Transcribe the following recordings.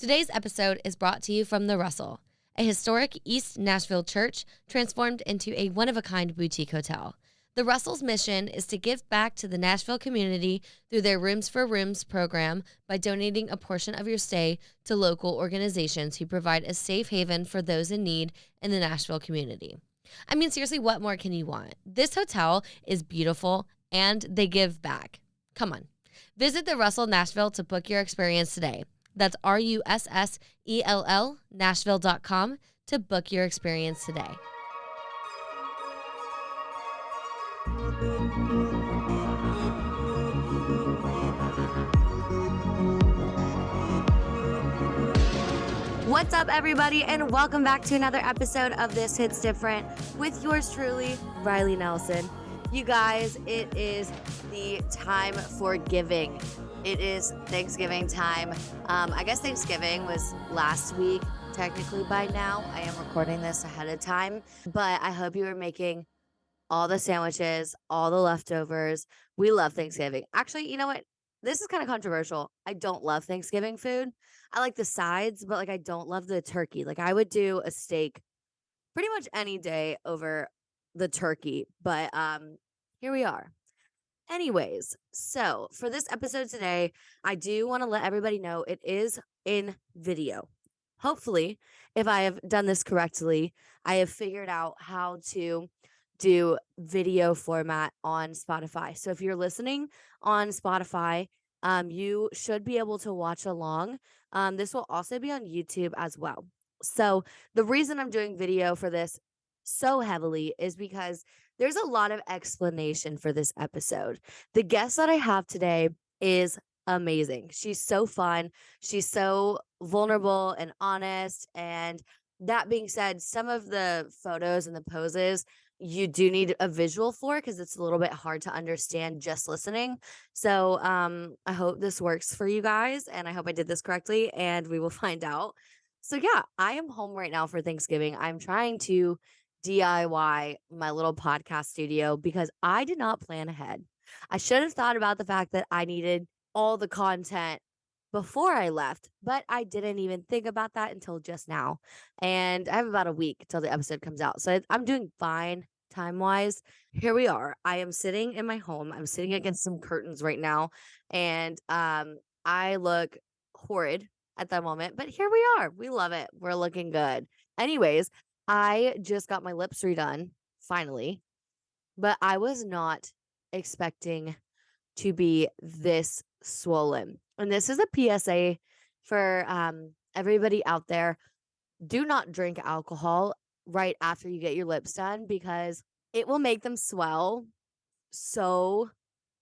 Today's episode is brought to you from The Russell, a historic East Nashville church transformed into a one-of-a-kind boutique hotel. The Russell's mission is to give back to the Nashville community through their Rooms for Rooms program by donating a portion of your stay to local organizations who provide a safe haven for those in need in the Nashville community. I mean, seriously, what more can you want? This hotel is beautiful and they give back. Come on. Visit the Russell Nashville to book your experience today. That's RUSSELL Nashville.com to book your experience today. What's up, everybody, and welcome back to another episode of This Hits Different with yours truly, Riley Nelson. You guys, it is the time for giving. It is Thanksgiving time. I guess Thanksgiving was last week, technically by now. I am recording this ahead of time, but I hope you were making all the sandwiches, all the leftovers. We love Thanksgiving. Actually, you know what? This is kind of controversial. I don't love Thanksgiving food. I like the sides, but I don't love the turkey. I would do a steak pretty much any day over the turkey, but here we are. Anyways, so for this episode today, I do want to let everybody know it is in video. Hopefully, if I have done this correctly, I have figured out how to do video format on Spotify. So if you're listening on Spotify, you should be able to watch along. This will also be on YouTube as well. So the reason I'm doing video for this so heavily is because there's a lot of explanation for this episode. The guest that I have today is amazing. She's so fun. She's so vulnerable and honest. And that being said, some of the photos and the poses you do need a visual for because it's a little bit hard to understand just listening. So I hope this works for you guys, and I hope I did this correctly, and we will find out. So yeah, I am home right now for Thanksgiving. I'm trying to DIY my little podcast studio because I did not plan ahead. I should have thought about the fact that I needed all the content before I left, but I didn't even think about that until just now. And I have about a week till the episode comes out. So I'm doing fine time-wise. Here we are. I am sitting in my home. I'm sitting against some curtains right now. And I look horrid at that moment, but here we are. We love it. We're looking good. Anyways, I just got my lips redone, finally, but I was not expecting to be this swollen. And this is a PSA for everybody out there. Do not drink alcohol right after you get your lips done because it will make them swell so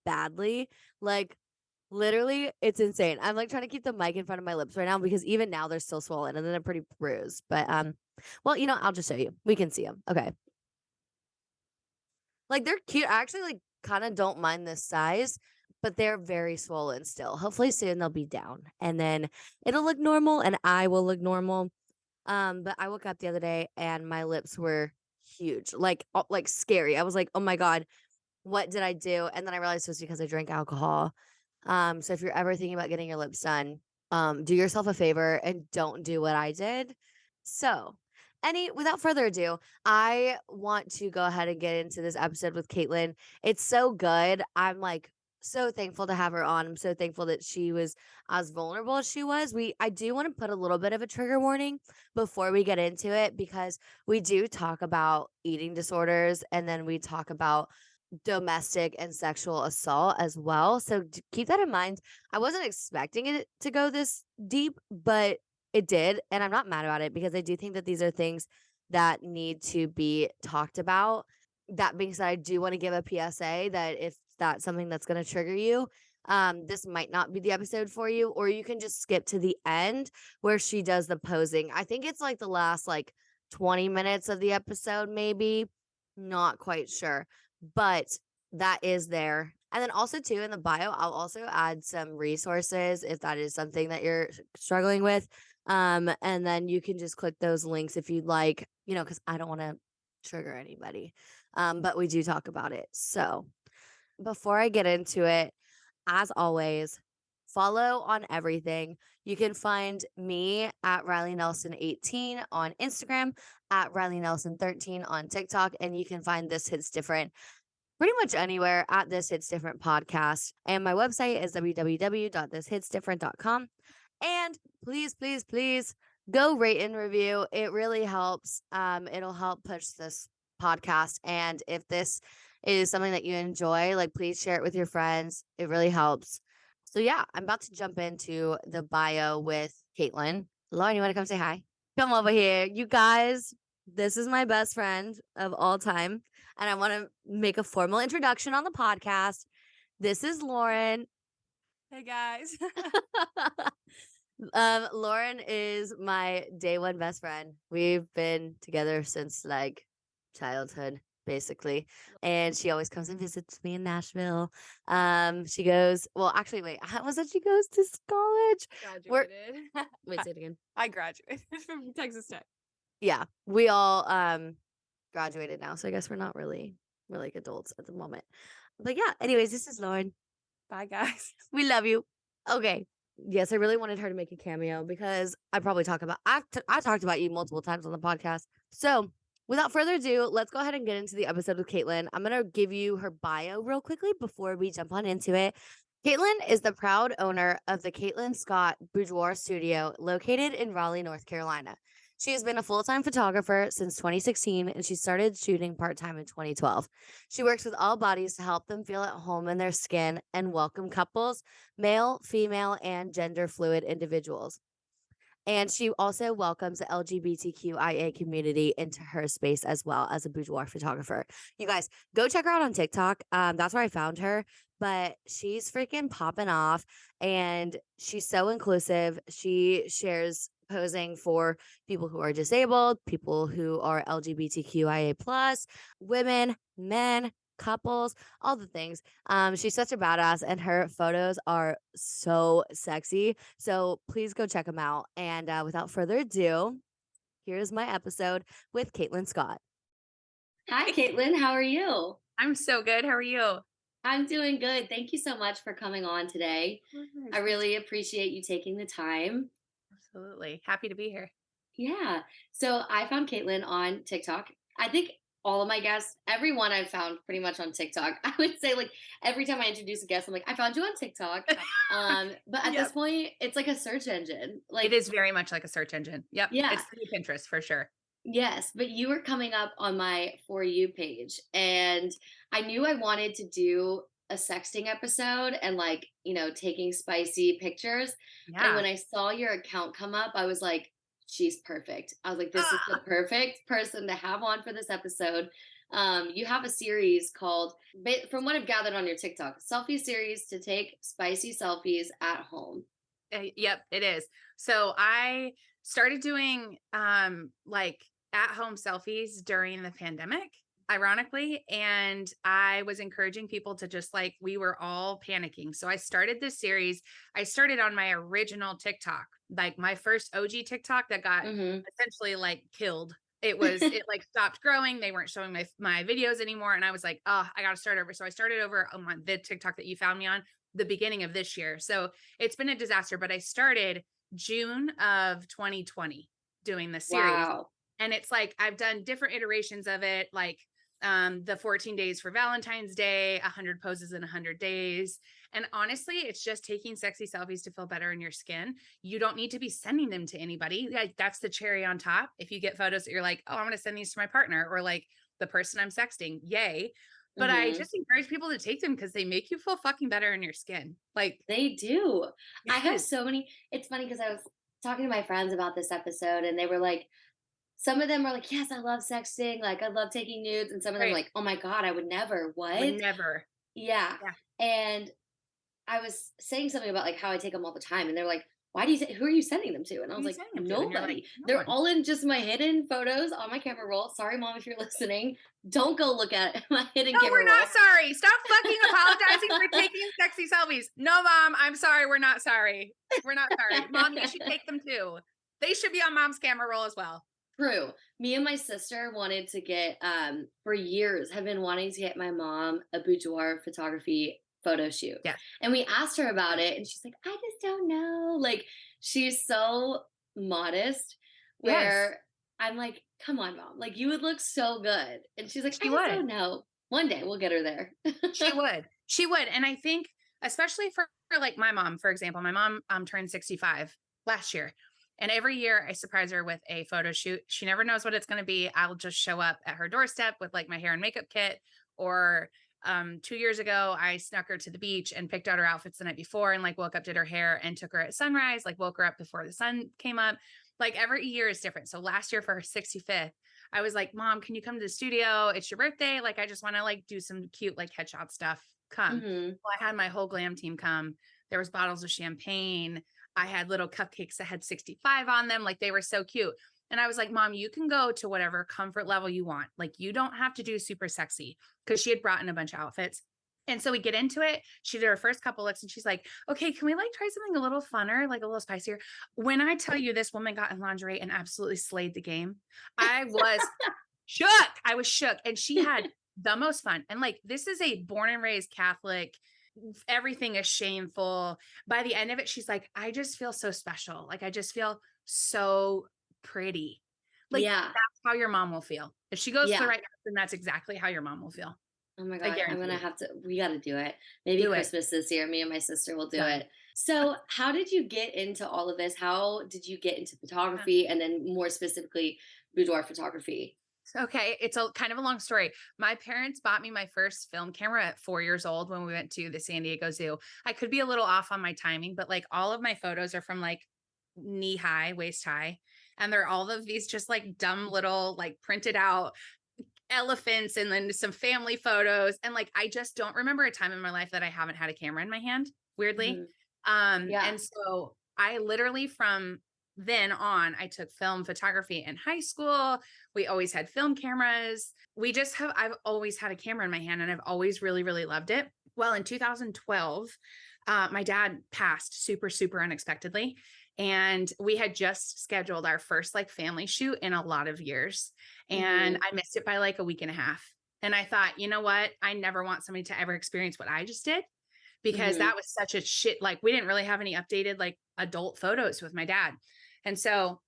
badly. Literally, it's insane. I'm trying to keep the mic in front of my lips right now because even now they're still swollen and then they're pretty bruised. But well, I'll just show you. We can see them. Okay. They're cute. I actually kind of don't mind this size, but they're very swollen still. Hopefully soon they'll be down and then it'll look normal and I will look normal. But I woke up the other day and my lips were huge, like scary. I was like, oh my God, what did I do? And then I realized it was because I drank alcohol. So if you're ever thinking about getting your lips done, do yourself a favor and don't do what I did. So without further ado, I want to go ahead and get into this episode with Katelyn. It's so good. I'm so thankful to have her on. I'm so thankful that she was as vulnerable as she was. I do want to put a little bit of a trigger warning before we get into it because we do talk about eating disorders and then we talk about domestic and sexual assault as well. So keep that in mind. I wasn't expecting it to go this deep, but it did. And I'm not mad about it because I do think that these are things that need to be talked about. That being said, I do want to give a PSA that if that's something that's going to trigger you, this might not be the episode for you, or you can just skip to the end where she does the posing. I think it's the last 20 minutes of the episode, maybe. Not quite sure, but that is there. And then also too, in the bio, I'll also add some resources if that is something that you're struggling with. And then you can just click those links if you'd like, because I don't want to trigger anybody. But we do talk about it. So before I get into it, as always, follow on everything. You can find me at Riley Nelson 18 on Instagram, at Riley Nelson 13 on TikTok, and you can find This Hits Different pretty much anywhere at This Hits Different podcast. And my website is www.thishitsdifferent.com. And please, please, please go rate and review. It really helps. It'll help push this podcast. And if this is something that you enjoy, like please share it with your friends. It really helps. So yeah, I'm about to jump into the bio with Katelyn. Lauren, you want to come say hi? Come over here. You guys, this is my best friend of all time. And I want to make a formal introduction on the podcast. This is Lauren. Hey guys. Lauren is my day one best friend. We've been together since like childhood, basically. And she always comes and visits me in Nashville. She goes, well, actually, wait, how was it? She goes to college. Graduated. Wait, say it again. I graduated from Texas Tech. Yeah, we all graduated now, so I guess we're not really like adults at the moment. But yeah, anyways, this is Lauren. Bye guys. We love you. Okay. Yes, I really wanted her to make a cameo because I probably talk about I talked about you multiple times on the podcast. So without further ado, let's go ahead and get into the episode with Katelyn. I'm gonna give you her bio real quickly before we jump on into it. Katelyn is the proud owner of the Katelyn Scott Boudoir studio located in Raleigh, North Carolina. She has been a full-time photographer since 2016, and she started shooting part-time in 2012. She works with all bodies to help them feel at home in their skin and welcome couples, male, female, and gender fluid individuals. And she also welcomes the LGBTQIA community into her space as well as a boudoir photographer. You guys, go check her out on TikTok. That's where I found her. But she's freaking popping off and she's so inclusive. She shares posing for people who are disabled, people who are LGBTQIA plus, women, men, couples, all the things. She's such a badass and her photos are so sexy. So please go check them out. And without further ado, here's my episode with Katelyn Scott. Hi, Katelyn. How are you? I'm so good. How are you? I'm doing good. Thank you so much for coming on today. I really appreciate you taking the time. Absolutely. Happy to be here. Yeah. So I found Katelyn on TikTok. I think all of my guests, everyone I've found pretty much on TikTok. I would say like every time I introduce a guest, I'm like, I found you on TikTok. But at this point, it's like a search engine. Like it is very much like a search engine. Yep. Yeah. It's through Pinterest for sure. Yes, but you were coming up on my For You page, and I knew I wanted to do a sexting episode and like, taking spicy pictures. And when I saw your account come up, I was like, she's perfect. I was like, this is the perfect person to have on for this episode. You have a series called, from what I've gathered on your TikTok, selfie series to take spicy selfies at home. Yep, it is. So I started doing like at-home selfies during the pandemic, ironically, and I was encouraging people to just like, we were all panicking. So I started this series. I started on my original TikTok, like my first OG TikTok that got essentially like killed. It like stopped growing. They weren't showing my videos anymore. And I was like, oh, I got to start over. So I started over on the TikTok that you found me on the beginning of this year. So it's been a disaster, but I started June of 2020 doing the series. Wow. And it's like, I've done different iterations of it, like the 14 days for Valentine's Day, 100 poses in 100 days. And honestly, it's just taking sexy selfies to feel better in your skin. You don't need to be sending them to anybody. Like that's the cherry on top. If you get photos that you're like, oh, I'm going to send these to my partner or like the person I'm sexting, yay. But I just encourage people to take them because they make you feel fucking better in your skin. Like they do. Yes. I have so many. It's funny because I was talking to my friends about this episode and they were like, some of them are like, yes, I love sexting. Like I love taking nudes. And some of them are like, oh my God, I would never. What? Would never. Yeah. And I was saying something about like how I take them all the time. And they're like, why do you who are you sending them to? And I was like, nobody. Like, they're all in just my hidden photos on my camera roll. Sorry, Mom, if you're listening. Don't go look at my hidden camera roll. No, we're not sorry. Stop fucking apologizing for taking sexy selfies. No, Mom, I'm sorry. We're not sorry. We're not sorry. Mom, you should take them too. They should be on Mom's camera roll as well. True. Me and my sister wanted to get, for years, have been wanting to get my mom a boudoir photography photo shoot. Yeah. And we asked her about it and she's like, I just don't know. Like she's so modest Yes. where I'm like, come on, mom. Like you would look so good. And she's like, I She just would. don't know. One day we'll get her there. She would. She would. And I think, especially for like my mom, for example, my mom turned 65 last year. And every year I surprise her with a photo shoot. She never knows what it's going to be. I'll just show up at her doorstep with like my hair and makeup kit. Or 2 years ago, I snuck her to the beach and picked out her outfits the night before and like woke up, did her hair and took her at sunrise, like woke her up before the sun came up. Like every year is different. So last year for her 65th, I was like, Mom, can you come to the studio? It's your birthday. Like, I just want to like do some cute, like headshot stuff. Come. Well, I had my whole glam team come. There was bottles of champagne. I had little cupcakes that had 65 on them. Like they were so cute. And I was like, Mom, you can go to whatever comfort level you want. Like you don't have to do super sexy, because she had brought in a bunch of outfits. And so we get into it. She did her first couple looks and she's like, okay, can we like try something a little funner, like a little spicier? When I tell you this woman got in lingerie and absolutely slayed the game, I was shook. I was shook. And she had the most fun. And like, this is a born and raised Catholic. Everything is shameful. By the end of it, she's like, I just feel so special. Like, I just feel so pretty. Like, that's how your mom will feel. If she goes to the right person, that's exactly how your mom will feel. Oh my God, I'm gonna have to, we gotta do it. Maybe Christmas this year, me and my sister will do it. So how did you get into all of this? How did you get into photography and then more specifically boudoir photography? Okay, it's a kind of a long story. My parents bought me my first film camera at 4 years old when we went to the San Diego Zoo. I could be a little off on my timing, but like all of my photos are from like knee high, waist high. And they're all of these just like dumb little like printed out elephants and then some family photos. And like, I just don't remember a time in my life that I haven't had a camera in my hand, weirdly. And so I literally from then on, I took film photography in high school. We always had film cameras. I've always had a camera in my hand and I've always really, really loved it. Well, in 2012, my dad passed super, super unexpectedly. And we had just scheduled our first like family shoot in a lot of years. And I missed it by like a week and a half. And I thought, you know what? I never want somebody to ever experience what I just did, because that was such a shit. Like we didn't really have any updated like adult photos with my dad. And so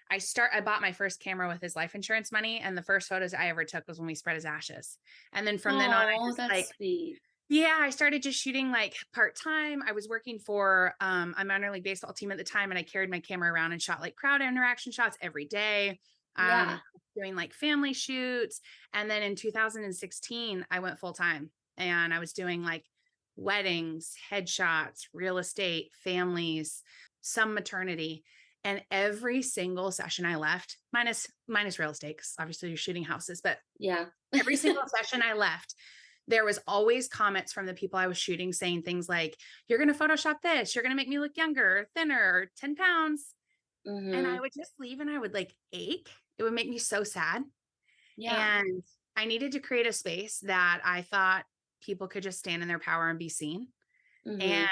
I bought my first camera with his life insurance money. And the first photos I ever took was when we spread his ashes. And then from then on, I just that's like, sweet. yeah, I started just shooting like part-time. I was working for a minor league baseball team at the time, and I carried my camera around and shot like crowd interaction shots every day. Doing like family shoots. And then in 2016, I went full-time and I was doing like weddings, headshots, real estate, families, some maternity. And every single session I left, minus real estate, because obviously you're shooting houses, but every single session I left, there was always comments from the people I was shooting saying things like, you're going to Photoshop this, you're going to make me look younger, or thinner, or 10 pounds. And I would just leave and I would like ache. It would make me so sad. And I needed to create a space that I thought people could just stand in their power and be seen. And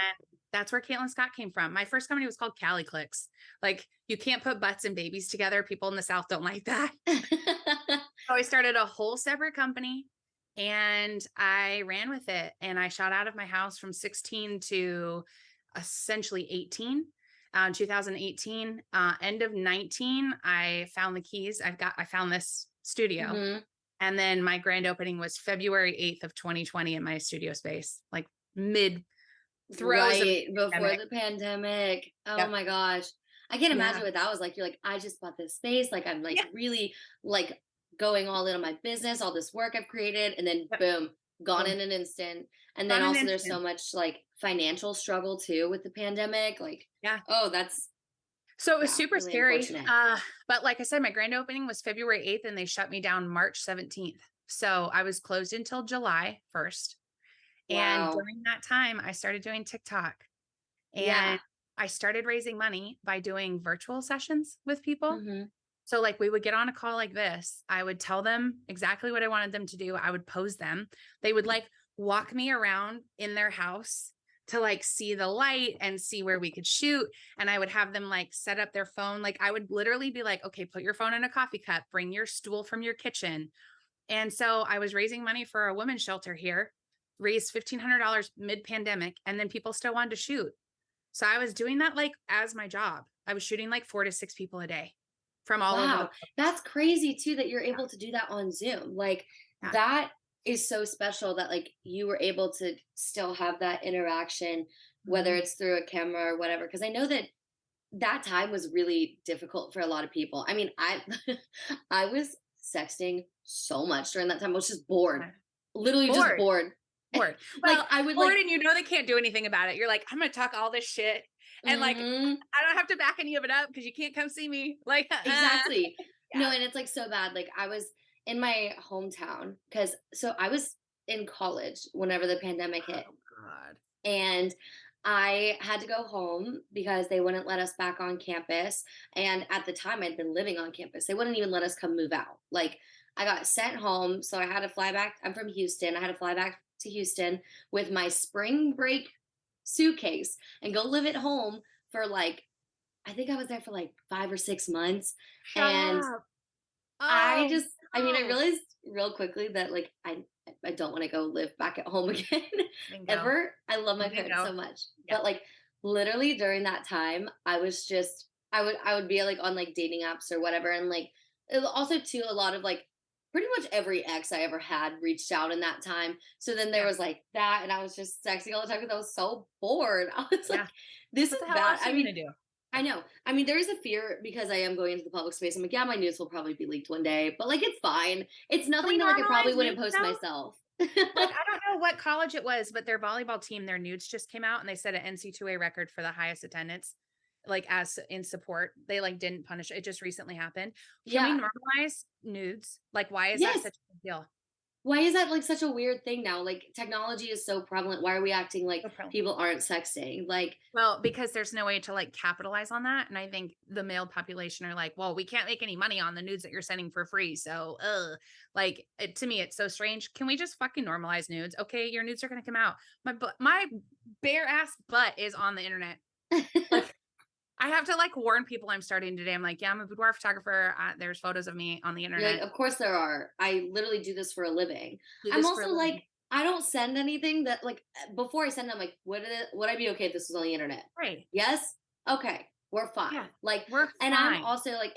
that's where Katelyn Scott came from. My first company was called Cali Clicks. Like, you can't put butts and babies together. People in the South don't like that. So I started a whole separate company and I ran with it. And I shot out of my house from 16 to essentially 18. 2018, end of 19, I found the keys. I found this studio. And then my grand opening was February 8th of 2020 in my studio space, like mid throes before the pandemic. Oh my gosh. I can't imagine what that was like. You're like, I just bought this space. Like I'm like really like going all in on my business, all this work I've created, and then boom, gone in an instant. And then also there's so much like financial struggle too with the pandemic. Like, that's so it was super really scary. But like I said, my grand opening was February 8th and they shut me down March 17th. So I was closed until July 1st. And during that time, I started doing TikTok and I started raising money by doing virtual sessions with people. So like we would get on a call like this. I would tell them exactly what I wanted them to do. I would pose them. They would like walk me around in their house to like see the light and see where we could shoot. And I would have them like set up their phone. Like I would literally be like, okay, put your phone in a coffee cup, bring your stool from your kitchen. And so I was raising money for a women's shelter here raised $1,500 mid-pandemic, and then people still wanted to shoot. So I was doing that like as my job. I was shooting like 4 to 6 people a day from all over the Wow. That's crazy too that you're able to do that on Zoom. Like yeah. that is so special that like you were able to still have that interaction, whether it's through a camera or whatever. Cause I know that that time was really difficult for a lot of people. I mean, I I was sexting so much during that time. I was just bored. Literally just Bored. bored. Bored. Like Well, I would bored like and you know they can't do anything about it. You're like, I'm gonna talk all this shit and like mhm. I don't have to back any of it up because you can't come see me. Like Exactly. yeah. No, and it's like so bad. Like I was in my hometown because so I was in college whenever the pandemic hit. Oh God. And I had to go home because they wouldn't let us back on campus. And at the time, I'd been living on campus. They wouldn't even let us come move out. Like, I got sent home. So I had to fly back. I'm from Houston. I had to fly back to Houston with my spring break suitcase and go live at home for like, I think I was there for like 5 or 6 months. Shut And up. I Oh just, I mean, I no. realized real quickly that like I don't want to go live back at home again Bingo. ever. I love my parents Bingo. so much, Yeah. but like literally during that time, I was just I would be like on like dating apps or whatever, and like also too a lot of like pretty much every ex I ever had reached out in that time. So then there Yeah. was like that, and I was just sexting all the time because I was so bored. I was Yeah. like, this What is the hell bad. else are I you mean, gonna do? I know. I mean, there is a fear because I am going into the public space. I'm like, yeah, my news will probably be leaked one day, but like, it's fine. It's Can nothing we that like I probably normalize wouldn't nudes post now? myself. Like, I don't know what college it was, but their volleyball team, their nudes just came out and they set an NC2A record for the highest attendance, like as in support. They like didn't punish it. It just recently happened. Can we Yeah. normalize nudes? Like, why is that Yes. such a big deal? Why is that like such a weird thing now? Like technology is so prevalent. Why are we acting like No problem. people aren't sexting? Like, Well, because there's no way to like capitalize on that. And I think the male population are like, well, we can't make any money on the nudes that you're sending for free. So, like to me, it's so strange. Can we just fucking normalize nudes? Okay, your nudes are going to come out. My bare ass butt is on the internet. Like, I have to like warn people I'm starting today. I'm like, yeah, I'm a boudoir photographer. There's photos of me on the you're like, internet. of course there are. I literally do this for a living. Do I'm this for a also like, living. I don't send anything that like before I send them, like, would I be okay if this was on the internet? Right. Yes. Okay. We're Yeah. fine. Like, We're and I'm fine. also like,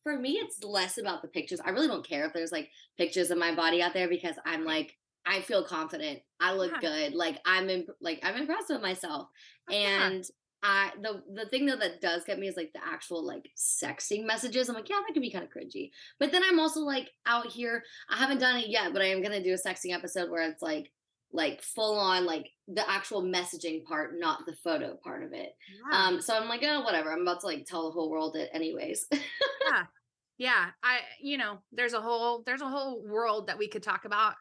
for me, it's less about the pictures. I really don't care if there's like pictures of my body out there because I'm Right. like, I feel confident. I look Yeah. good. Like I'm impressed with myself. Yeah. And the thing though that does get me is like the actual like sexting messages. I'm like, yeah, that could be kind of cringy. But then I'm also like out here. I haven't done it yet, but I am gonna do a sexting episode where it's like full on like the actual messaging part, not the photo part of it. Yeah. So I'm like, oh, whatever. I'm about to like tell the whole world it anyways. Yeah. Yeah. There's a whole world that we could talk about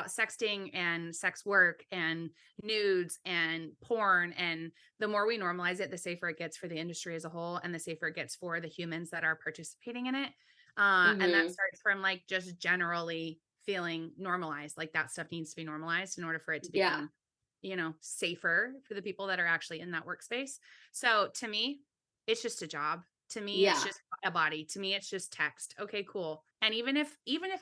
sexting and sex work and nudes and porn. And the more we normalize it, the safer it gets for the industry as a whole and the safer it gets for the humans that are participating in it. And that hmm starts from like just generally feeling normalized. Like that stuff needs to be normalized in order for it to Yeah. become, safer for the people that are actually in that workspace. So to me, it's just a job. To me, it's Yeah. just a body. To me, it's just text. Okay, cool. And even if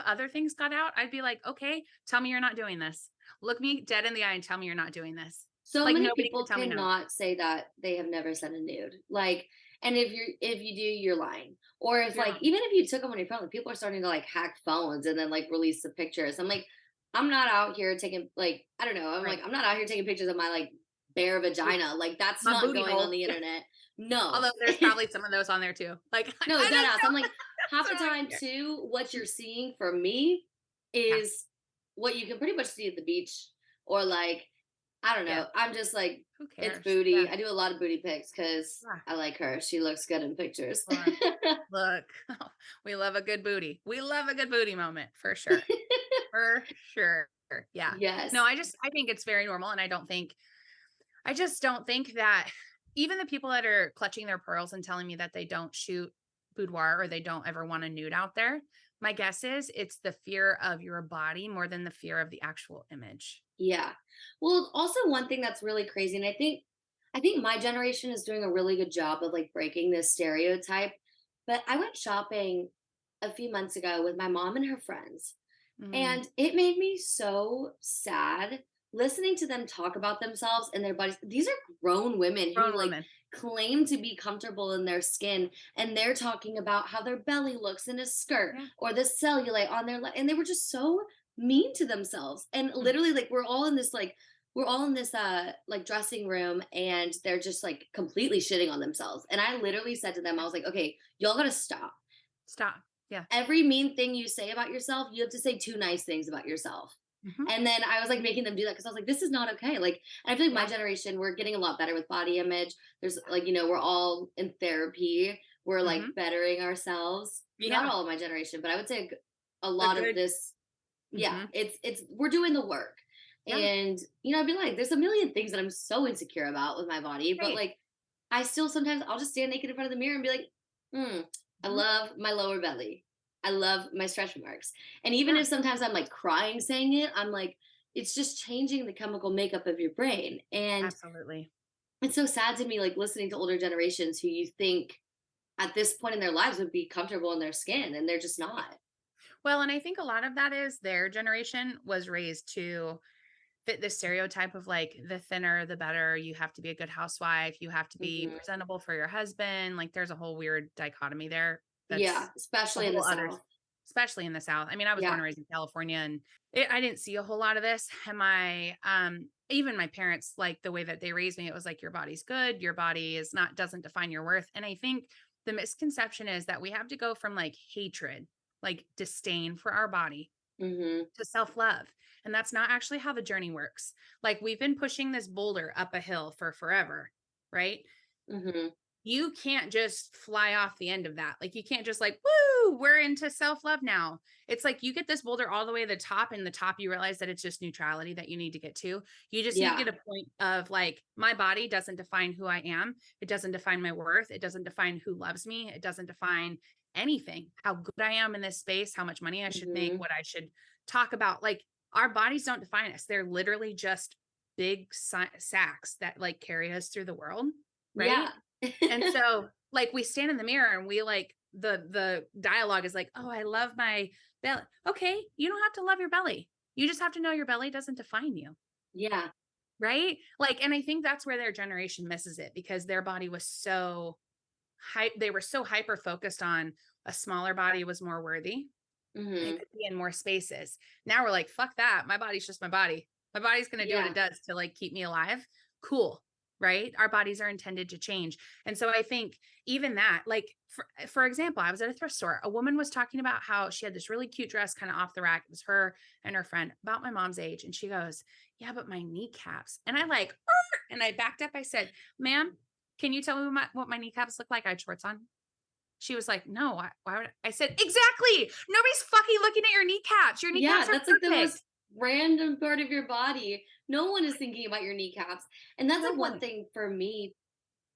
other things got out, I'd be like, okay, tell me you're not doing this. Look me dead in the eye and tell me you're not doing this. So Like many nobody people could tell me no. cannot say that they have never sent a nude. Like, and if you do, you're lying. Or if You're like lying. even if you took them on your phone, like, people are starting to like hack phones and then like release the pictures. I'm like, I'm not out here taking like I don't know. I'm Right. like I'm not out here taking pictures of my like bare vagina. Like that's My not booty going on hole. the internet. No. Although there's probably some of those on there too. Like No, I dead don't ass. I'm like, half know. the So I time care. too, what you're seeing from me Yeah. is what you can pretty much see at the beach or like, I don't Yeah. know. I'm just like, Who it's cares? Yeah. booty. I do a lot of booty pics because Yeah. I like her. She looks good in pictures. Look, look. We love a good booty. We love a good booty moment for sure. For sure. Yeah. No, Yes. I think it's very normal. And I just don't think that even the people that are clutching their pearls and telling me that they don't shoot boudoir or they don't ever want a nude out there, my guess is it's the fear of your body more than the fear of the actual image. Yeah. Well, also one thing that's really crazy, and I think my generation is doing a really good job of like breaking this stereotype. But I went shopping a few months ago with my mom and her friends. Mm, And it made me so sad listening to them talk about themselves and their bodies, these are grown women who Grown like woman. claim to be comfortable in their skin, and they're talking about how their belly looks in a skirt Yeah. or the cellulite on their and they were just so mean to themselves. And Mm. literally like we're all in this like dressing room, and they're just like completely shitting on themselves. And I literally said to them, I was like, okay, y'all gotta stop. Stop. Yeah. Every mean thing you say about yourself, you have to say two nice things about yourself. Mhm. And then I was like making them do that because I was like, this is not okay. Like, and I feel like my Yeah. generation, we're getting a lot better with body image. There's like, we're all in therapy. We're like Mhm. bettering ourselves. Not Yeah. all of my generation, but I would say a A lot of good this. Yeah, Mhm. we're doing the work. Yeah. And, I'd be like, there's a million things that I'm so insecure about with my body, but Great. like, I still sometimes I'll just stand naked in front of the mirror and be like, I Mhm. love my lower belly. I love my stretch marks. And even Yeah. if sometimes I'm like crying saying it, I'm like, it's just changing the chemical makeup of your brain. And Absolutely. it's so sad to me, like listening to older generations who you think at this point in their lives would be comfortable in their skin, and they're just not. Well, and I think a lot of that is their generation was raised to fit the stereotype of like the thinner the better. You have to be a good housewife, you have to be Hmm. presentable for your husband. Like there's a whole weird dichotomy there. Yeah, That's a especially in the whole other, South. especially in the South. I mean, I was born Yeah. and raised in California, and I didn't see a whole lot of this. And my even my parents, like the way that they raised me, it was like your body's good, your body is not, doesn't define your worth. And I think the misconception is that we have to go from like hatred, like disdain for our body, Hmm. to self-love. And that's not actually how the journey works. Like we've been pushing this boulder up a hill for forever, right? Hmm. You can't just fly off the end of that. Like you can't just like, woo, we're into self-love now. It's like you get this boulder all the way to the top, and the top you realize that it's just neutrality that you need to get to. You just need to Yeah. get a point of like, my body doesn't define who I am. It doesn't define my worth. It doesn't define who loves me. It doesn't define anything. How good I am in this space, how much money I should make, Hmm. what I should talk about. Like our bodies don't define us. They're literally just big sacks that like carry us through the world, right? Yeah. And so, like, we stand in the mirror and we like the dialogue is like, "Oh, I love my belly." Okay, you don't have to love your belly. You just have to know your belly doesn't define you, Yeah. right? Like, and I think that's where their generation misses it because their body was so they were so hyper focused on a smaller body was more worthy. It Hmm. could be in more spaces. Now we're like, fuck that. My body's just my body. My body's going to do what it Yeah. does to like keep me alive. Cool. Right. Our bodies are intended to change. And so I think even that, like, for example, I was at a thrift store. A woman was talking about how she had this really cute dress kind of off the rack. It was her and her friend about my mom's age. And she goes, yeah, but my kneecaps. And I like, "Arr!" And I backed up. I said, ma'am, can you tell me what my kneecaps look like? I had shorts on. She was like, "No, why would I?" said, "Exactly. Nobody's fucking looking at your kneecaps. Your Yeah, kneecaps are that's like the perfect. most random part of your body. No one is thinking about your kneecaps. And that's No like one one." thing for me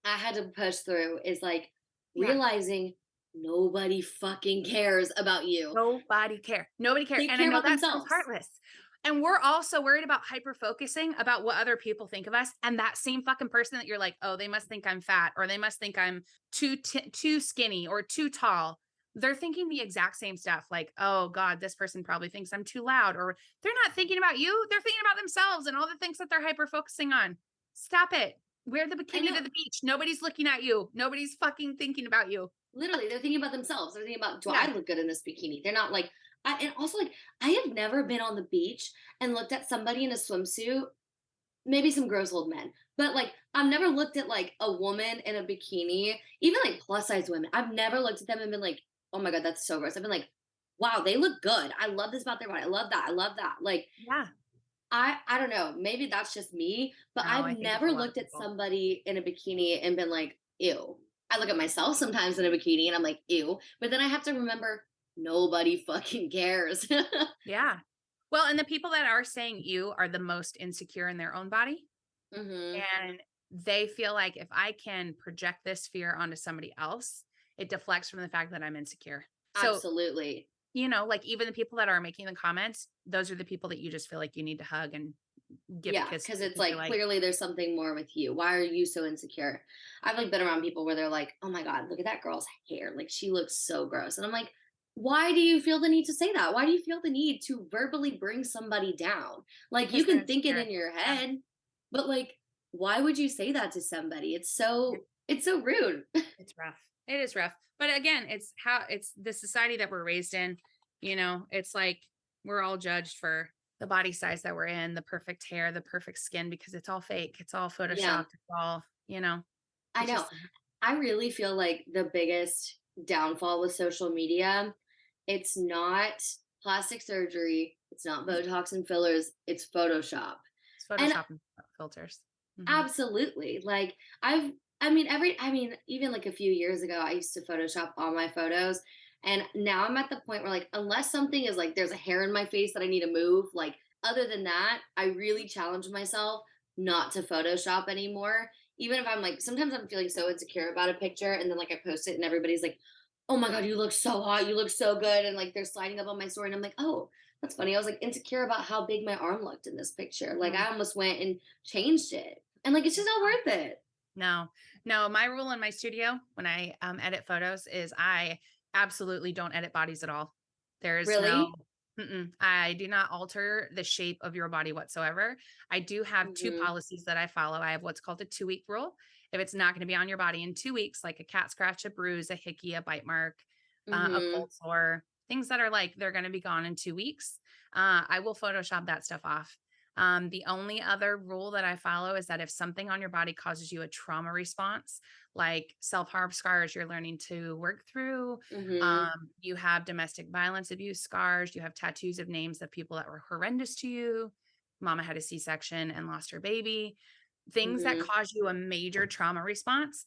I had to push through is like Yeah. realizing nobody fucking cares about you. Nobody care. Nobody care. They And I care know about that sounds themselves. heartless. And we're also worried about hyper focusing about what other people think of us. And that same fucking person that you're like, oh, they must think I'm fat, or they must think I'm too skinny or too tall. They're thinking the exact same stuff. Like, oh God, this person probably thinks I'm too loud. Or they're not thinking about you. They're thinking about themselves and all the things that they're hyper focusing on. Stop it. Wear the I bikini know. to the beach. Nobody's looking at you. Nobody's fucking thinking about you. Literally, they're thinking about themselves. They're thinking about, do Yeah. I look good in this bikini? They're not like, and also like, I have never been on the beach and looked at somebody in a swimsuit, maybe some gross old men, but like, I've never looked at like a woman in a bikini, even like plus size women. I've never looked at them and been like, oh my God, that's so gross. I've been like, wow, they look good. I love this about their body. I love that. I love that. Like, Yeah. I don't know, maybe that's just me, but No, I've I think it's a never lot of looked at people. somebody in a bikini and been like, ew. I look at myself sometimes in a bikini and I'm like, ew. But then I have to remember nobody fucking cares. Yeah. Well, and the people that are saying you are the most insecure in their own body. Hmm. And they feel like if I can project this fear onto somebody else, it deflects from the fact that I'm insecure. So, Absolutely. like even the people that are making the comments, those are the people that you just feel like you need to hug and give a Yeah, kiss to because it's because you're like like, clearly there's something more with you. Why are you so insecure? I've like been around people where they're like, oh my God, look at that girl's hair. Like she looks so gross. And I'm like, why do you feel the need to say that? Why do you feel the need to verbally bring somebody down? Like, you Because they're can think it insecure. in your Yeah. head, but like, why would you say that to somebody? It's so rude. It's rough. It is rough. But again, it's the society that we're raised in. It's like we're all judged for the body size that we're in, the perfect hair, the perfect skin, because it's all fake. It's all Yeah, photoshopped. It's all, I it's know. just, I really feel like the biggest downfall with social media, it's not plastic surgery, it's not Botox and fillers, it's Photoshop. it's And Photoshop and filters. Hmm. absolutely. Like I mean, even like a few years ago, I used to Photoshop all my photos. And now I'm at the point where like unless something is like there's a hair in my face that I need to move, like other than that, I really challenge myself not to Photoshop anymore. Even if I'm like sometimes I'm feeling so insecure about a picture and then like I post it and everybody's like, "Oh my god, you look so hot, you look so good." And like they're sliding up on my story and I'm like, "Oh, that's funny. I was like insecure about how big my arm looked in this picture. Like I almost went and changed it." And like it's just not worth it. No, no. My rule in my studio when I edit photos is I absolutely don't edit bodies at all. There is no, Really? I do not alter the shape of your body whatsoever. I do have two Mhm. policies that I follow. I have what's called a 2 week rule. If it's not going to be on your body in 2 weeks, like a cat scratch, a bruise, a hickey, a bite mark, a Mhm. cold sore, things that are like they're going to be gone in 2 weeks, I will Photoshop that stuff off. The only other rule that I follow is that if something on your body causes you a trauma response, like self harm scars you're learning to work through, Mhm. you have domestic violence abuse scars, you have tattoos of names of people that were horrendous to you, mama had a C section and lost her baby, things that Mhm. cause you a major trauma response.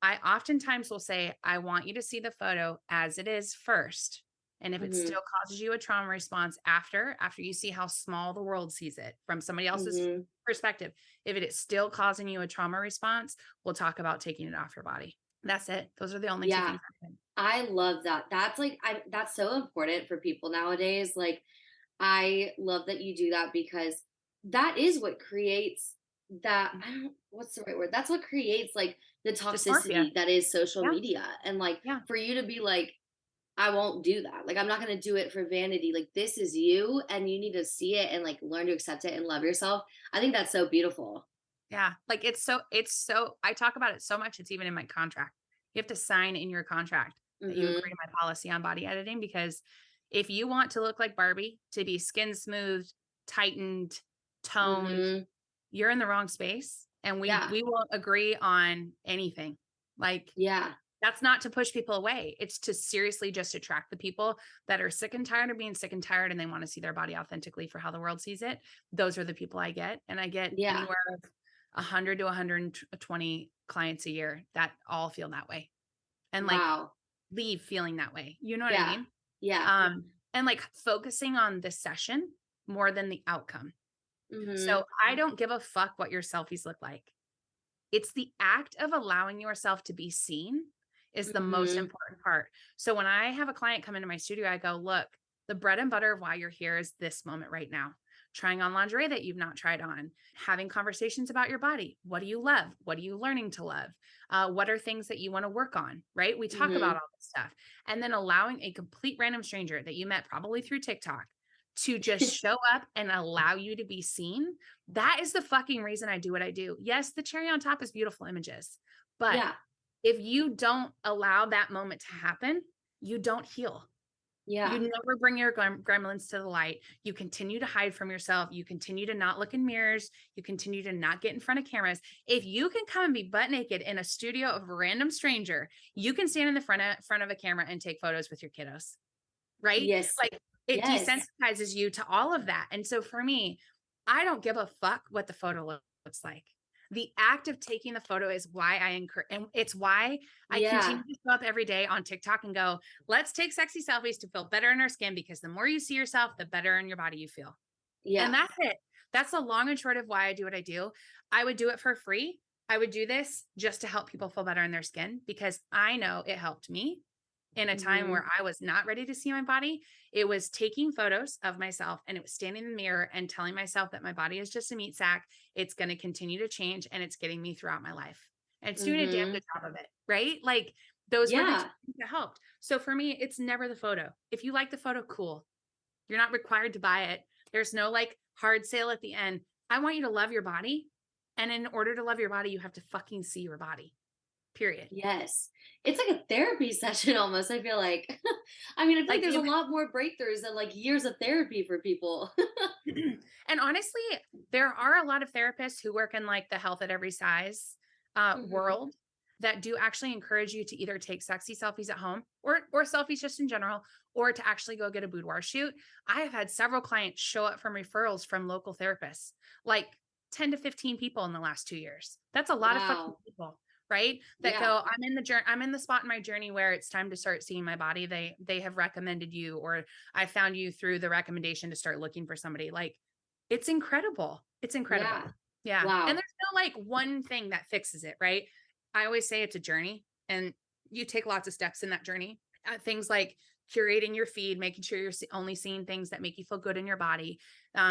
I oftentimes will say, I want you to see the photo as it is first. And if it Mhm. still causes you a trauma response after you see how small the world sees it from somebody else's Mhm. perspective, if it is still causing you a trauma response, we'll talk about taking it off your body. That's it. Those are the only two Yeah, things I can. I love that. That's like that's so important for people nowadays. Like I love that you do that because that is what creates that I don't what's the right word? That's what creates like the Dysmorphia. toxicity that is social Yeah. media. And like Yeah. for you to be like I won't do that. Like I'm not going to do it for vanity. Like this is you and you need to see it and like learn to accept it and love yourself. I think that's so beautiful. Yeah. Like it's so I talk about it so much. It's even in my contract. You have to sign in your contract that you agree Mhm. to my policy on body editing because if you want to look like Barbie, to be skin smoothed, tightened, toned, Mhm. you're in the wrong space and we Yeah. we won't agree on anything. Like Yeah. that's not to push people away. It's to seriously just attract the people that are sick and tired of being sick and tired and they want to see their body authentically for how the world sees it. Those are the people I get. And I get Yeah. anywhere of 100 to 120 clients a year that all feel that way and like Wow. leave feeling that way. You know what I Yeah. mean? Yeah. And like focusing on the session more than the outcome. So Mhm. I don't give a fuck what your selfies look like. It's the act of allowing yourself to be seen is the most Mhm. important part. So when I have a client come into my studio, I go, look, the bread and butter of why you're here is this moment right now. Trying on lingerie that you've not tried on, having conversations about your body. What do you love? What are you learning to love? What are things that you want to work on? Right? We talk about Mhm. all this stuff. And then allowing a complete random stranger that you met probably through TikTok to just show up and allow you to be seen, that is the fucking reason I do what I do. Yes, the cherry on top is beautiful images, but Yeah. if you don't allow that moment to happen, you don't heal. You Yeah. never bring your gremlins to the light. You continue to hide from yourself. You continue to not look in mirrors. You continue to not get in front of cameras. If you can come and be butt naked in a studio of a random stranger, you can stand in the front of a camera and take photos with your kiddos, right? Yes. Like it Yes. desensitizes you to all of that. And so for me, I don't give a fuck what the photo looks like. The act of taking the photo is why I encourage, and it's why I Yeah. continue to show up every day on TikTok and go, let's take sexy selfies to feel better in our skin because the more you see yourself, the better in your body you feel. And Yeah. that's it. That's the long and short of why I do what I do. I would do it for free. I would do this just to help people feel better in their skin because I know it helped me in a time Mhm. where I was not ready to see my body. It was taking photos of myself and it was standing in the mirror and telling myself that my body is just a meat sack. It's going to continue to change and it's getting me throughout my life. And it's doing a damn Mhm. good job of it. Right. Like Those were the two Yeah. things that helped. So for me, it's never the photo. If you like the photo, cool. You're not required to buy it. There's no like hard sale at the end. I want you to love your body. And in order to love your body, you have to fucking see your body. Period. Yes. It's like a therapy session almost, I feel like. I mean, I feel like Like there's a you lot more breakthroughs than like years of therapy for people. and honestly, there are a lot of therapists who work in like the health at every size Mhm. world that do actually encourage you to either take sexy selfies at home or selfies just in general, or to actually go get a boudoir shoot. I have had several clients show up from referrals from local therapists, like 10 to 15 people in the last 2 years. That's a lot of fucking Wow. people, right? That Yeah. go, I'm in the journey, I'm in the spot in my journey where it's time to start seeing my body. They have recommended you, or I found you through the recommendation to start looking for somebody. Like it's incredible. It's incredible. Yeah. Yeah. And Wow. there's no like one thing that fixes it, right? I always say it's a journey and you take lots of steps in that journey. Things like curating your feed, making sure you're only seeing things that make you feel good in your body,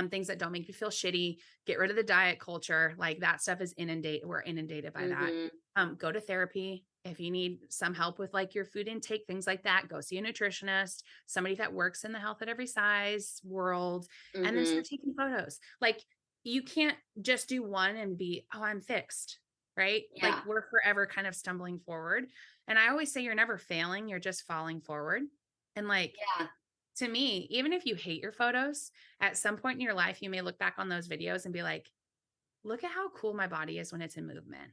things that don't make you feel shitty, get rid of the diet culture. Like that stuff is we're inundated by that. Mhm. Go to therapy. If you need some help with like your food intake, things like that, go see a nutritionist, somebody that works in the health at every size world, and then start Mhm. taking photos. Like you can't just do one and be, oh, I'm fixed, right? Like Yeah. we're forever kind of stumbling forward. And I always say you're never failing, you're just falling forward. And like Yeah. to me, even if you hate your photos, at some point in your life, you may look back on those videos and be like, look at how cool my body is when it's in movement.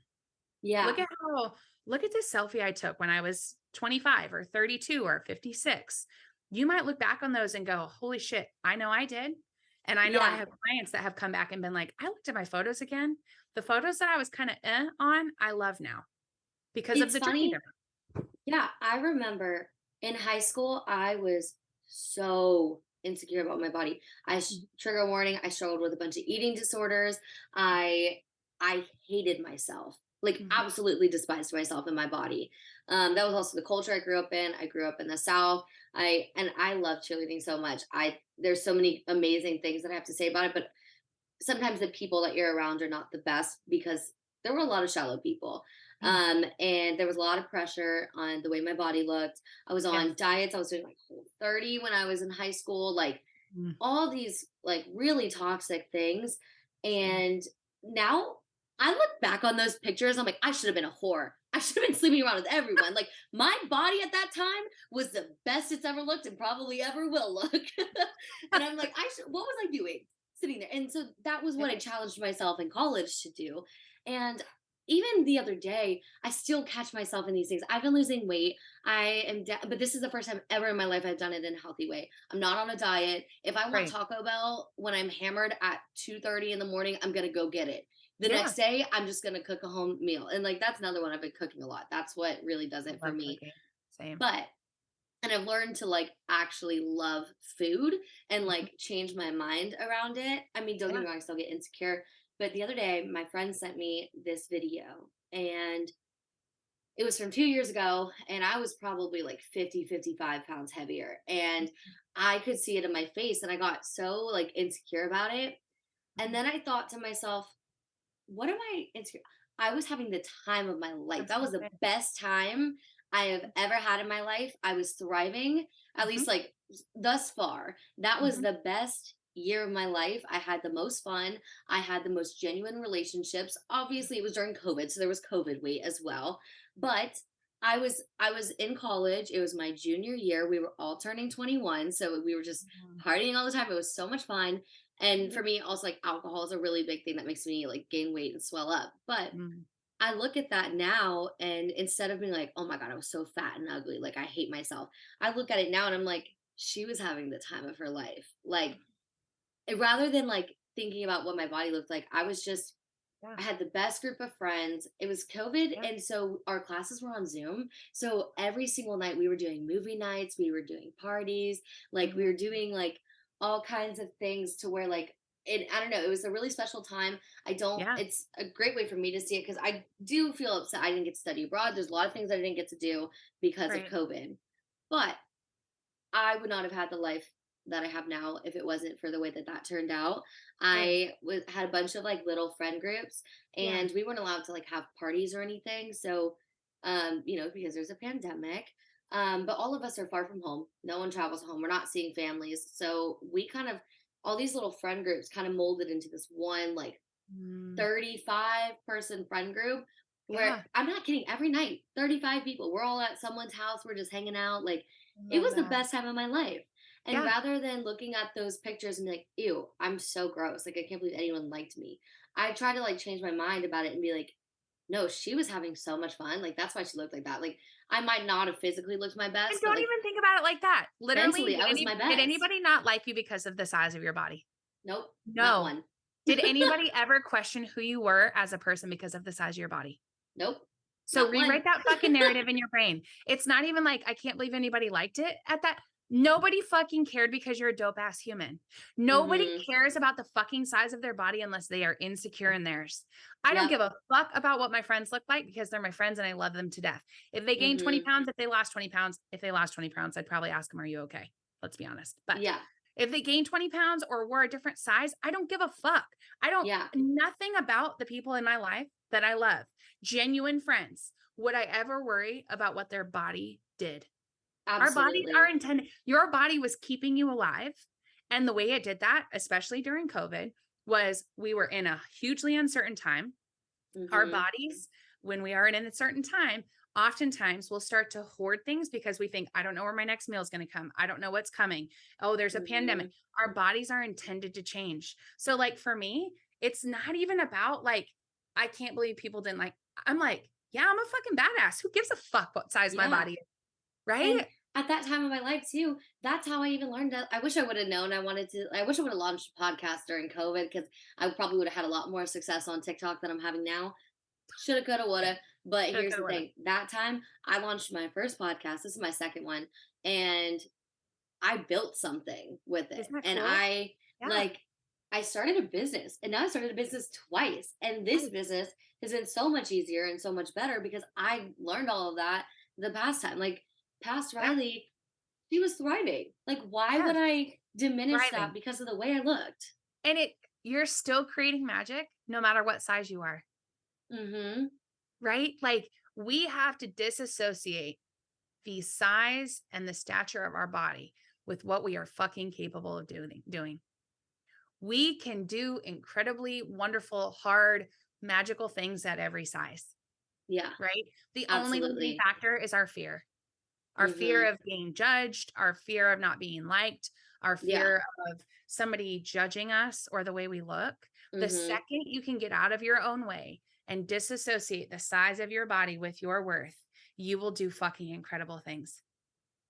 Look Yeah. at how, look at this selfie I took when I was 25 or 32 or 56. You might look back on those and go, holy shit, I know I did. And I know I Yeah. have clients that have come back and been like, I looked at my photos again. The photos that I was kind of on, I love now because of It's the journey funny. there. Yeah, I remember in high school, I was so insecure about my body. Trigger warning, I struggled with a bunch of eating disorders. I I hated myself. Like Mhm. absolutely despised myself and my body. That was also the culture I grew up in. I grew up in the South. I love cheerleading so much. I There's so many amazing things that I have to say about it, but sometimes the people that you're around are not the best because there were a lot of shallow people. Mm. And there was a lot of pressure on the way my body looked. I was Yes. on diets. I was doing like Whole 30 when I was in high school, like Mm. all these like really toxic things. Same. And now I look back on those pictures. I'm like, I should have been a whore. I should have been sleeping around with everyone. Like my body at that time was the best it's ever looked and probably ever will look. And I'm like, what was I doing sitting there? And so that was what I Right. challenged myself in college to do. And even the other day, I still catch myself in these things. I've been losing weight. But this is the first time ever in my life I've done it in a healthy way. I'm not on a diet. If I want Right. Taco Bell when I'm hammered at 2:30 in the morning, I'm gonna go get it. The Yeah. next day, I'm just gonna cook a home meal. And like that's another one I've been cooking a lot. That's what really does I it for love me. cooking. Same. But and I've learned to like actually love food and Mhm. like change my mind around it. I mean, don't get Yeah. me wrong, I still get insecure. But the other day, my friend sent me this video and it was from 2 years ago. And I was probably like 50, 55 pounds heavier. And I could see it in my face. And I got so like insecure about it. And Mhm. then I thought to myself, what am I insecure? I was having the time of my life. That's That was the okay. best time I have ever had in my life. I was thriving, at Mhm. least like thus far. That was Mhm. the best year of my life. I had the most fun. I had the most genuine relationships. Obviously, it was during COVID, so there was COVID weight as well. But I was in college. It was my junior year. We were all turning 21, so we were just Mhm. partying all the time. It was so much fun. And Yeah. for me, also like alcohol is a really big thing that makes me like gain weight and swell up. But Mhm. I look at that now and instead of being like, oh my God, I was so fat and ugly, like I hate myself, I look at it now and I'm like, she was having the time of her life. Like rather than like thinking about what my body looked like, I was just Yeah. I had the best group of friends. It was COVID, Yeah. and so our classes were on Zoom. So every single night we were doing movie nights, we were doing parties, like we Mhm. were doing like all kinds of things to where like I don't know, it was a really special time. I don't Yeah. It's a great way for me to see it because I do feel upset I didn't get to study abroad. There's a lot of things I didn't get to do because of Right. COVID. But I would not have had the life that I have now if it wasn't for the way that that turned out. Right. Had a bunch of like little friend groups, Yeah. and we weren't allowed to like have parties or anything. So Because there's a pandemic. But all of us are far from home. No one travels home. We're not seeing families. So we kind of, all these little friend groups kind of molded into this one like Mm, 35-person friend group where yeah. I'm not kidding, every night, 35 people. We're all at someone's house, we're just hanging out. Like I it love was the that. best time of my life. And Yeah. rather than looking at those pictures and be like, ew, I'm so gross. Like I can't believe anyone liked me. I try to like change my mind about it and be like, no, she was having so much fun. Like that's why she looked like that. Like I might not have physically looked my And best, but don't like even think about it like that. Literally, mentally I was my did best. anybody not like you because of the size of your body? Nope, not No. one. Did anybody ever question who you were as a person because of the size of your body? Nope, So not one. rewrite that fucking narrative in your brain. It's not even like, I can't believe anybody liked it at that. Nobody fucking cared because you're a dope ass human. Nobody Mm-hmm. cares about the fucking size of their body unless they are insecure in theirs. I don't Yep. give a fuck about what my friends look like because they're my friends and I love them to death. If they gain 20 Mm-hmm. pounds, if they lost 20 pounds, I'd probably ask them, are you okay? Let's be honest. But Yeah. if they gain 20 pounds or were a different size, I don't give a fuck. I don't, Yeah. nothing about the people in my life that I love, genuine friends, would I ever worry about what their body did? Our bodies are Absolutely. intended, your body was keeping you alive. And the way it did that, especially during COVID, was we were in a hugely uncertain time. Our Mhm. bodies, when we are in a certain time, oftentimes we'll start to hoard things because we think, I don't know where my next meal is going to come. I don't know what's coming. Oh, there's a pandemic. Mhm. Our bodies are intended to change. So, like, for me, it's not even about like, I can't believe people didn't like, I'm like, yeah, I'm a fucking badass. Who gives a fuck what size my Yeah. body is? Right? And at that time of my life too, that's how I even learned that. I wish I would have known I wish I would have launched a podcast during COVID because I probably would have had a lot more success on TikTok than I'm having now. Shoulda, coulda, woulda. But Shoulda, here's coulda, the woulda. thing. That time I launched my first podcast. This is my second one. And I built something with it. Isn't that And cool? Yeah. I started a business and now I started a business twice. And this Twice. business has been so much easier and so much better because I learned all of that the past time. Like past Yeah. Riley, she was thriving. Like, why would Yes. I diminish that Thriving. because of the way I looked? And you're still creating magic no matter what size you are. Mm-hmm. Right? Like, we have to disassociate the size and the stature of our body with what we are fucking capable of doing. We can do incredibly wonderful, hard, magical things at every size, Yeah, right? The only limiting absolutely. factor is our fear Mm-hmm. of being judged, our fear of not being liked, our Yeah. fear of somebody judging us or the way we look. The Mm-hmm. second you can get out of your own way and disassociate the size of your body with your worth, you will do fucking incredible things.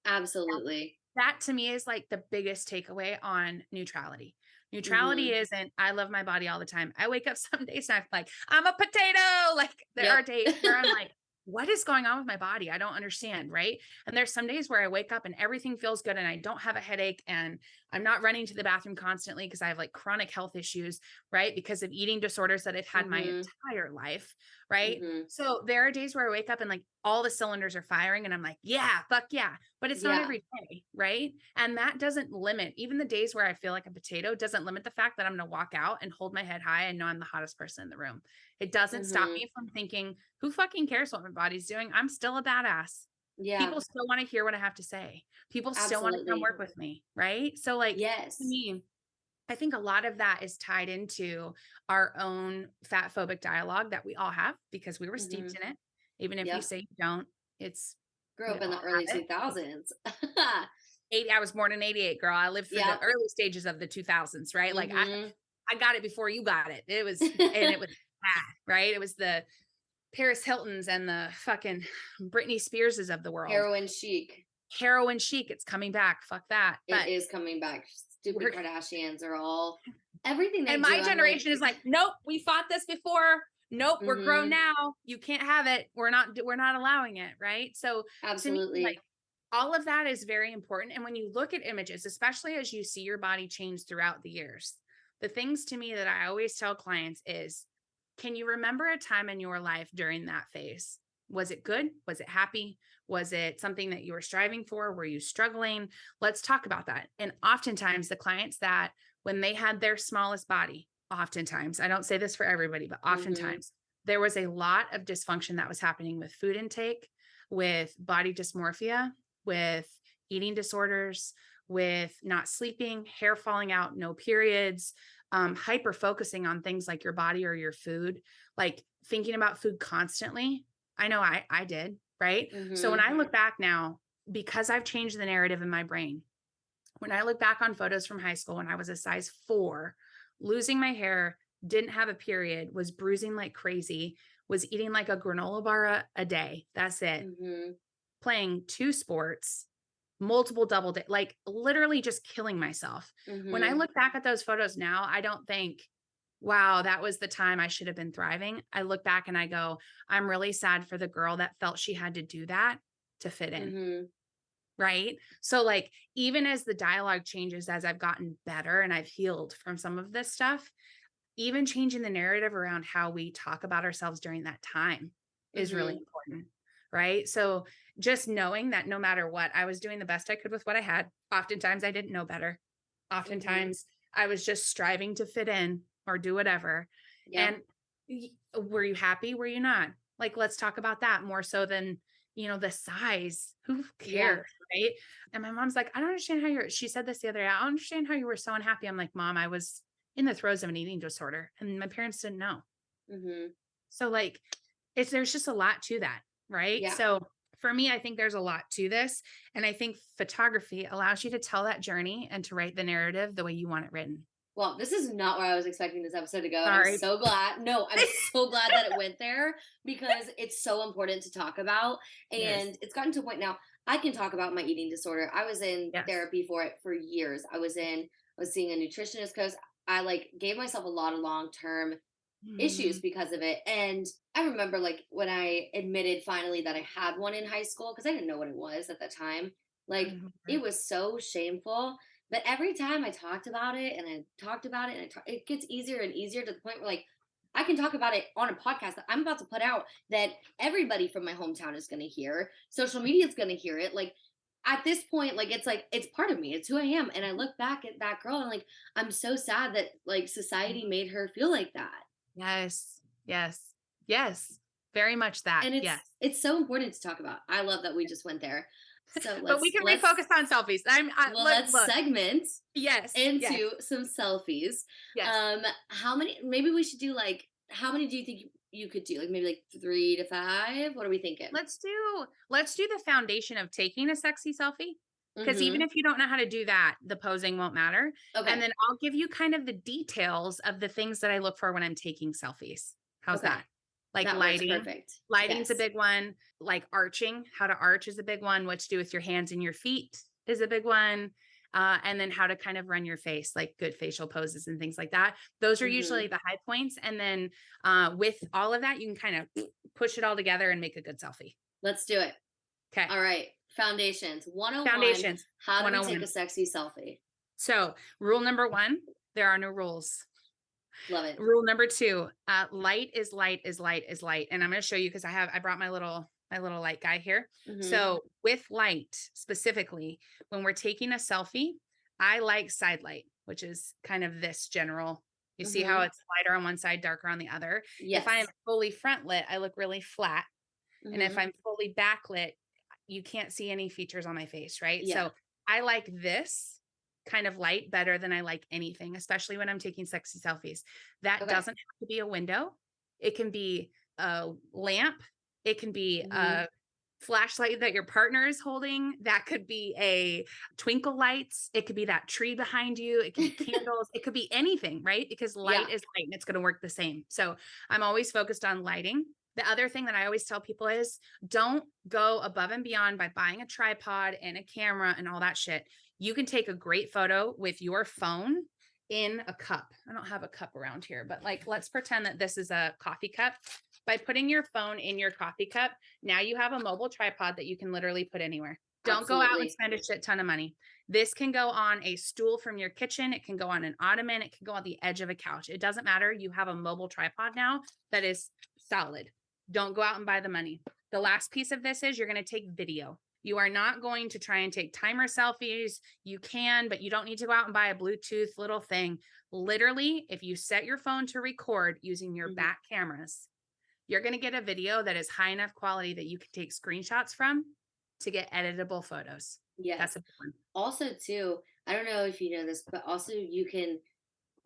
Absolutely. That to me is like the biggest takeaway on neutrality. Neutrality Mm-hmm. isn't, I love my body all the time. I wake up some days and I'm like, I'm a potato. Like there Yep. are days where I'm like, what is going on with my body? I don't understand. Right. And there's some days where I wake up and everything feels good and I don't have a headache and I'm not running to the bathroom constantly because I have like chronic health issues, right? Because of eating disorders that I've had my Mm-hmm. entire life. Right. Mm-hmm. So there are days where I wake up and like all the cylinders are firing and I'm like, yeah, fuck yeah. But it's not Yeah. every day, right? And that doesn't limit, even the days where I feel like a potato doesn't limit the fact that I'm going to walk out and hold my head high and know I'm the hottest person in the room. It doesn't stop Mm-hmm. me from thinking, who fucking cares what my body's doing? I'm still a badass. Yeah. People still want to hear what I have to say. People still want to come Absolutely. work with me, right? So like to Yes. me, I think a lot of that is tied into our own fat phobic dialogue that we all have because we were steeped Mm-hmm. in it. Even if you Yep. say you don't, it's, Grew we up in all the early have it. 2000s. I was born in 88, girl. I lived through the Yep. early stages of the 2000s, right? Like Mm-hmm. I got it before you got it. It was bad, right? It was the Paris Hiltons and the fucking Britney Spearses of the world. Heroin chic. Heroin chic, it's coming back. Fuck that. It But is coming back. Stupid we're Kardashians are all everything they and do. my I'm like, generation is like, nope, we fought this before. Nope, we're grown mm-hmm. now. You can't have it. We're not allowing it, right? So to me, like Absolutely. all of that is very important. And when you look at images, especially as you see your body change throughout the years, the things to me that I always tell clients is, can you remember a time in your life during that phase? Was it good? Was it happy? Was it something that you were striving for? Were you struggling? Let's talk about that. And oftentimes, the clients that when they had their smallest body, oftentimes, I don't say this for everybody, but Mm-hmm. oftentimes there was a lot of dysfunction that was happening with food intake, with body dysmorphia, with eating disorders, with not sleeping, hair falling out, no periods, hyper focusing on things like your body or your food, like thinking about food constantly. I know I did, right? So when I look back now, because I've changed the narrative in my brain, when I look back on photos from high school when I was a size 4, losing my hair, didn't have a period, was bruising like crazy, was eating like a granola bar a day. That's it. Playing 2 sports, multiple double day, like literally just killing myself. When I look back at those photos now, I don't think, wow, that was the time I should have been thriving. I look back and I go, I'm really sad for the girl that felt she had to do that to fit in. Right. So like, even as the dialogue changes, as I've gotten better and I've healed from some of this stuff, even changing the narrative around how we talk about ourselves during that time is really important. Right. So just knowing that no matter what, I was doing the best I could with what I had. Oftentimes I didn't know better. Oftentimes I was just striving to fit in or do whatever. And were you happy? Were you not? Like, let's talk about that more so than, the size. Who cares? Right. And my mom's like, I don't understand how she said this the other day. I don't understand how you were so unhappy. I'm like, Mom, I was in the throes of an eating disorder and my parents didn't know. So like, there's just a lot to that. Right. So for me, I think there's a lot to this. And I think photography allows you to tell that journey and to write the narrative the way you want it written. Well, this is not where I was expecting this episode to go. Sorry. I'm so glad. No, I'm so glad that it went there because it's so important to talk about. And it's gotten to a point now I can talk about my eating disorder. I was in therapy for it for years. I was seeing a nutritionist because I gave myself a lot of long-term issues because of it. And I remember when I admitted finally that I had one in high school, because I didn't know what it was at the time. It was so shameful. But every time I talked about it and I talked about it, and it gets easier and easier to the point where I can talk about it on a podcast that I'm about to put out that everybody from my hometown is going to hear. Social media is going to hear it. At this point, it's part of me. It's who I am. And I look back at that girl and I'm so sad that society made her feel like that. Yes. Yes. Yes. Very much that. And it's so important to talk about. I love that we just went there. So but we can refocus on selfies. Let's segment into some selfies. Yes. Maybe we should do how many do you think you could do? Maybe 3 to 5? What are we thinking? Let's do the foundation of taking a sexy selfie. Because even if you don't know how to do that, the posing won't matter. Okay. And then I'll give you kind of the details of the things that I look for when I'm taking selfies. How's that? That lighting. Perfect. Lighting's a big one. Arching, how to arch is a big one. What to do with your hands and your feet is a big one. And then how to kind of run your face, good facial poses and things like that. Those are usually the high points. And then with all of that, you can kind of push it all together and make a good selfie. Let's do it. Okay. All right. Foundations. 101. Foundations. How do we take a sexy selfie? So rule number 1, there are no rules. Love it. Rule number 2, light is light is light is light. And I'm going to show you because I brought my little light guy here. So with light specifically, when we're taking a selfie, I like side light, which is kind of this general. You see how it's lighter on one side, darker on the other. Yes. If I am fully front lit, I look really flat. And if I'm fully backlit, you can't see any features on my face, right? Yeah. So I like this kind of light better than I like anything, especially when I'm taking sexy selfies. That doesn't have to be a window. It can be a lamp. It can be a flashlight that your partner is holding. That could be a twinkle lights. It could be that tree behind you. It could be candles. It could be anything, right? Because light is light and it's going to work the same. So I'm always focused on lighting. The other thing that I always tell people is don't go above and beyond by buying a tripod and a camera and all that shit. You can take a great photo with your phone in a cup. I don't have a cup around here, but let's pretend that this is a coffee cup. By putting your phone in your coffee cup, now you have a mobile tripod that you can literally put anywhere. Don't go out and spend a shit ton of money. This can go on a stool from your kitchen. It can go on an ottoman. It can go on the edge of a couch. It doesn't matter. You have a mobile tripod now that is solid. Don't go out and buy the money. The last piece of this is you're going to take video. You are not going to try and take timer selfies. You can, but you don't need to go out and buy a Bluetooth little thing. Literally, if you set your phone to record using your back cameras, you're going to get a video that is high enough quality that you can take screenshots from to get editable photos. Yes. That's a big one. Also, too, I don't know if you know this, but also you can,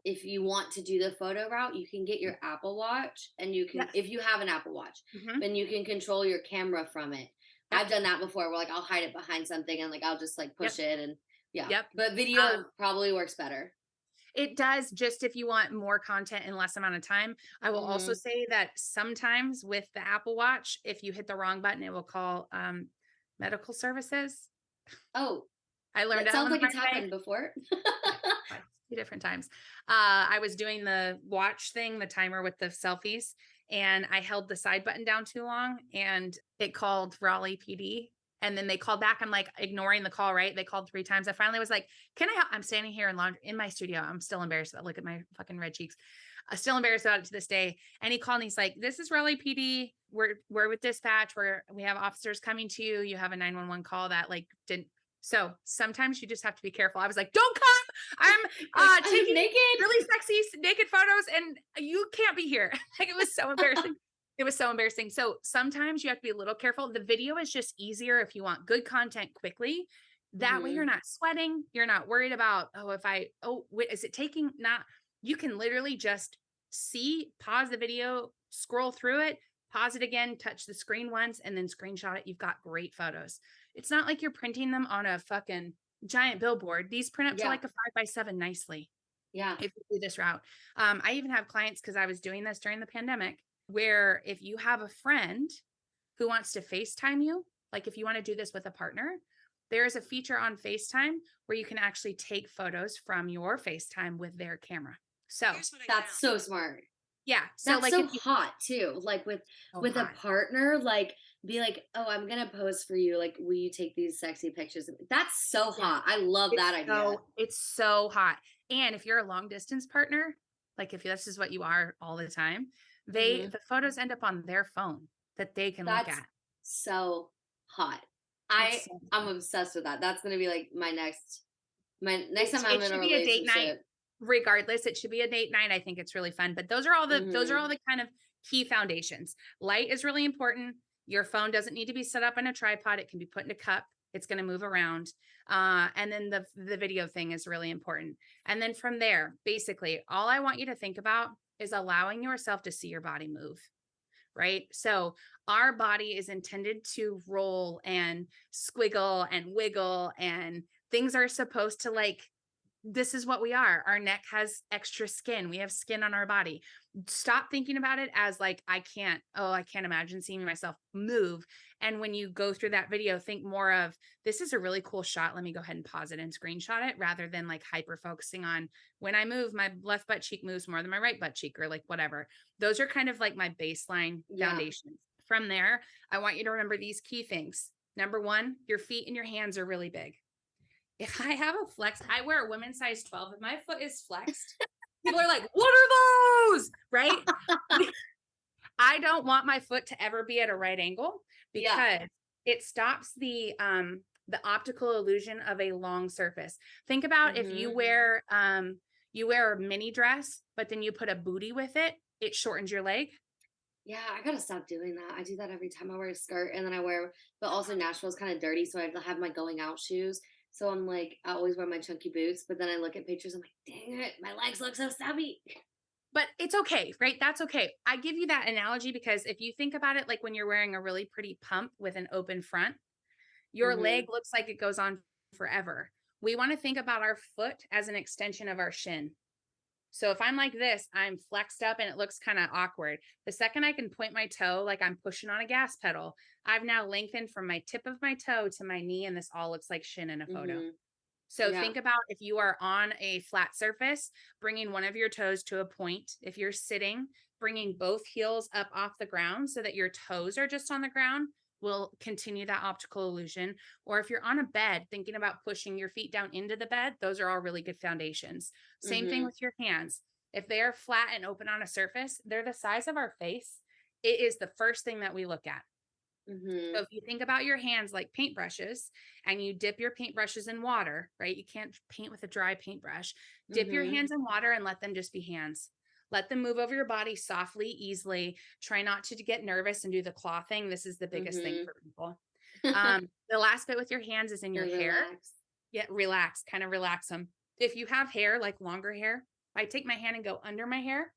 if you want to do the photo route, you can get your Apple Watch, and you can, if you have an Apple Watch, then you can control your camera from it. I've done that before where like I'll hide it behind something and like I'll just like push it and but video probably works better. It does, just if you want more content in less amount of time. I will also say that sometimes with the Apple Watch, if you hit the wrong button, it will call medical services. Oh, I learned that sounds like it's happened before. 2 different times. I was doing the watch thing, the timer with the selfies, and I held the side button down too long and it called Raleigh PD. And then they called back. I'm like ignoring the call, right? They called 3 times. I finally was like, can I help? I'm standing here in my studio. I'm still embarrassed. Look at my fucking red cheeks. I'm still embarrassed about it to this day. And he called and he's like, this is Raleigh PD. We're with dispatch. We have officers coming to you. You have a 911 call that like didn't. So sometimes you just have to be careful. I was like, don't come. I'm taking naked, really sexy naked photos and you can't be here. Like it was so embarrassing. It was so embarrassing. So sometimes you have to be a little careful. The video is just easier if you want good content quickly. That way you're not sweating. You're not worried about, is it taking not, you can literally just pause the video, scroll through it, pause it again, touch the screen once, and then screenshot it. You've got great photos. It's not like you're printing them on a fucking giant billboard. These print up to like a 5x7 nicely. Yeah. If you do this route. I even have clients, because I was doing this during the pandemic, where if you have a friend who wants to FaceTime you, like if you want to do this with a partner, there is a feature on FaceTime where you can actually take photos from your FaceTime with their camera. So that's so smart. Yeah. So that's like so hot too. Like with a partner, like be like, oh, I'm going to pose for you. Like, will you take these sexy pictures? That's so hot. I love that idea. It's so hot. And if you're a long distance partner, like if this is what you are all the time, the photos end up on their phone that they can look at. So hot. I'm obsessed with that. That's going to be like my next time I'm in a relationship. Date night. Regardless, it should be a date night. I think it's really fun, but those are all the kind of key foundations. Light is really important. Your phone doesn't need to be set up on a tripod. It can be put in a cup. It's going to move around. And then the video thing is really important. And then from there, basically all I want you to think about is allowing yourself to see your body move. Right? So our body is intended to roll and squiggle and wiggle, and things are supposed to this is what we are. Our neck has extra skin. We have skin on our body. Stop thinking about it as like, I can't imagine seeing myself move. And when you go through that video, think more of, this is a really cool shot. Let me go ahead and pause it and screenshot it, rather than like hyper focusing on when I move, my left butt cheek moves more than my right butt cheek, or like whatever. Those are kind of like my baseline foundations. From there, I want you to remember these key things. Number 1, your feet and your hands are really big. If I have a flex, I wear a women's size 12. If my foot is flexed, people are like, what are those? Right? I don't want my foot to ever be at a right angle, because it stops the optical illusion of a long surface. Think about if you wear a mini dress, but then you put a booty with it, it shortens your leg. Yeah, I gotta stop doing that. I do that every time I wear a skirt, and then but also Nashville's kind of dirty, so I have my going out shoes. So I'm like, I always wear my chunky boots, but then I look at pictures, I'm like, dang it, my legs look so stubby. But it's okay, right? That's okay. I give you that analogy because if you think about it, like when you're wearing a really pretty pump with an open front, your leg looks like it goes on forever. We want to think about our foot as an extension of our shin. So if I'm like this, I'm flexed up and it looks kind of awkward. The second I can point my toe, like I'm pushing on a gas pedal, I've now lengthened from my tip of my toe to my knee, and this all looks like shin in a photo. So think about if you are on a flat surface, bringing one of your toes to a point. If you're sitting, bringing both heels up off the ground so that your toes are just on the ground will continue that optical illusion. Or if you're on a bed, thinking about pushing your feet down into the bed, those are all really good foundations. Same thing with your hands. If they are flat and open on a surface, they're the size of our face. It is the first thing that we look at. So if you think about your hands like paintbrushes, and you dip your paintbrushes in water, right? You can't paint with a dry paintbrush. Dip your hands in water and let them just be hands. Let them move over your body softly, easily. Try not to get nervous and do the claw thing. This is the biggest thing for people. The last bit with your hands is in your hair. Relax. Yeah, relax, kind of relax them. If you have hair, like longer hair, I take my hand and go under my hair.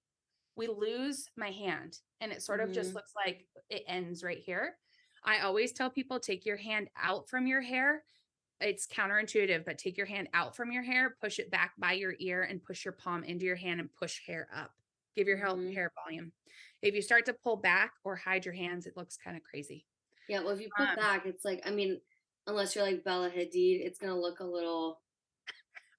We lose my hand and it sort of just looks like it ends right here. I always tell people, take your hand out from your hair. It's counterintuitive, but take your hand out from your hair, push it back by your ear and push your palm into your hand and push hair up. Give your hair volume. If you start to pull back or hide your hands, it looks kind of crazy. Yeah, well, if you pull back, it's like, I mean, unless you're like Bella Hadid, it's gonna look a little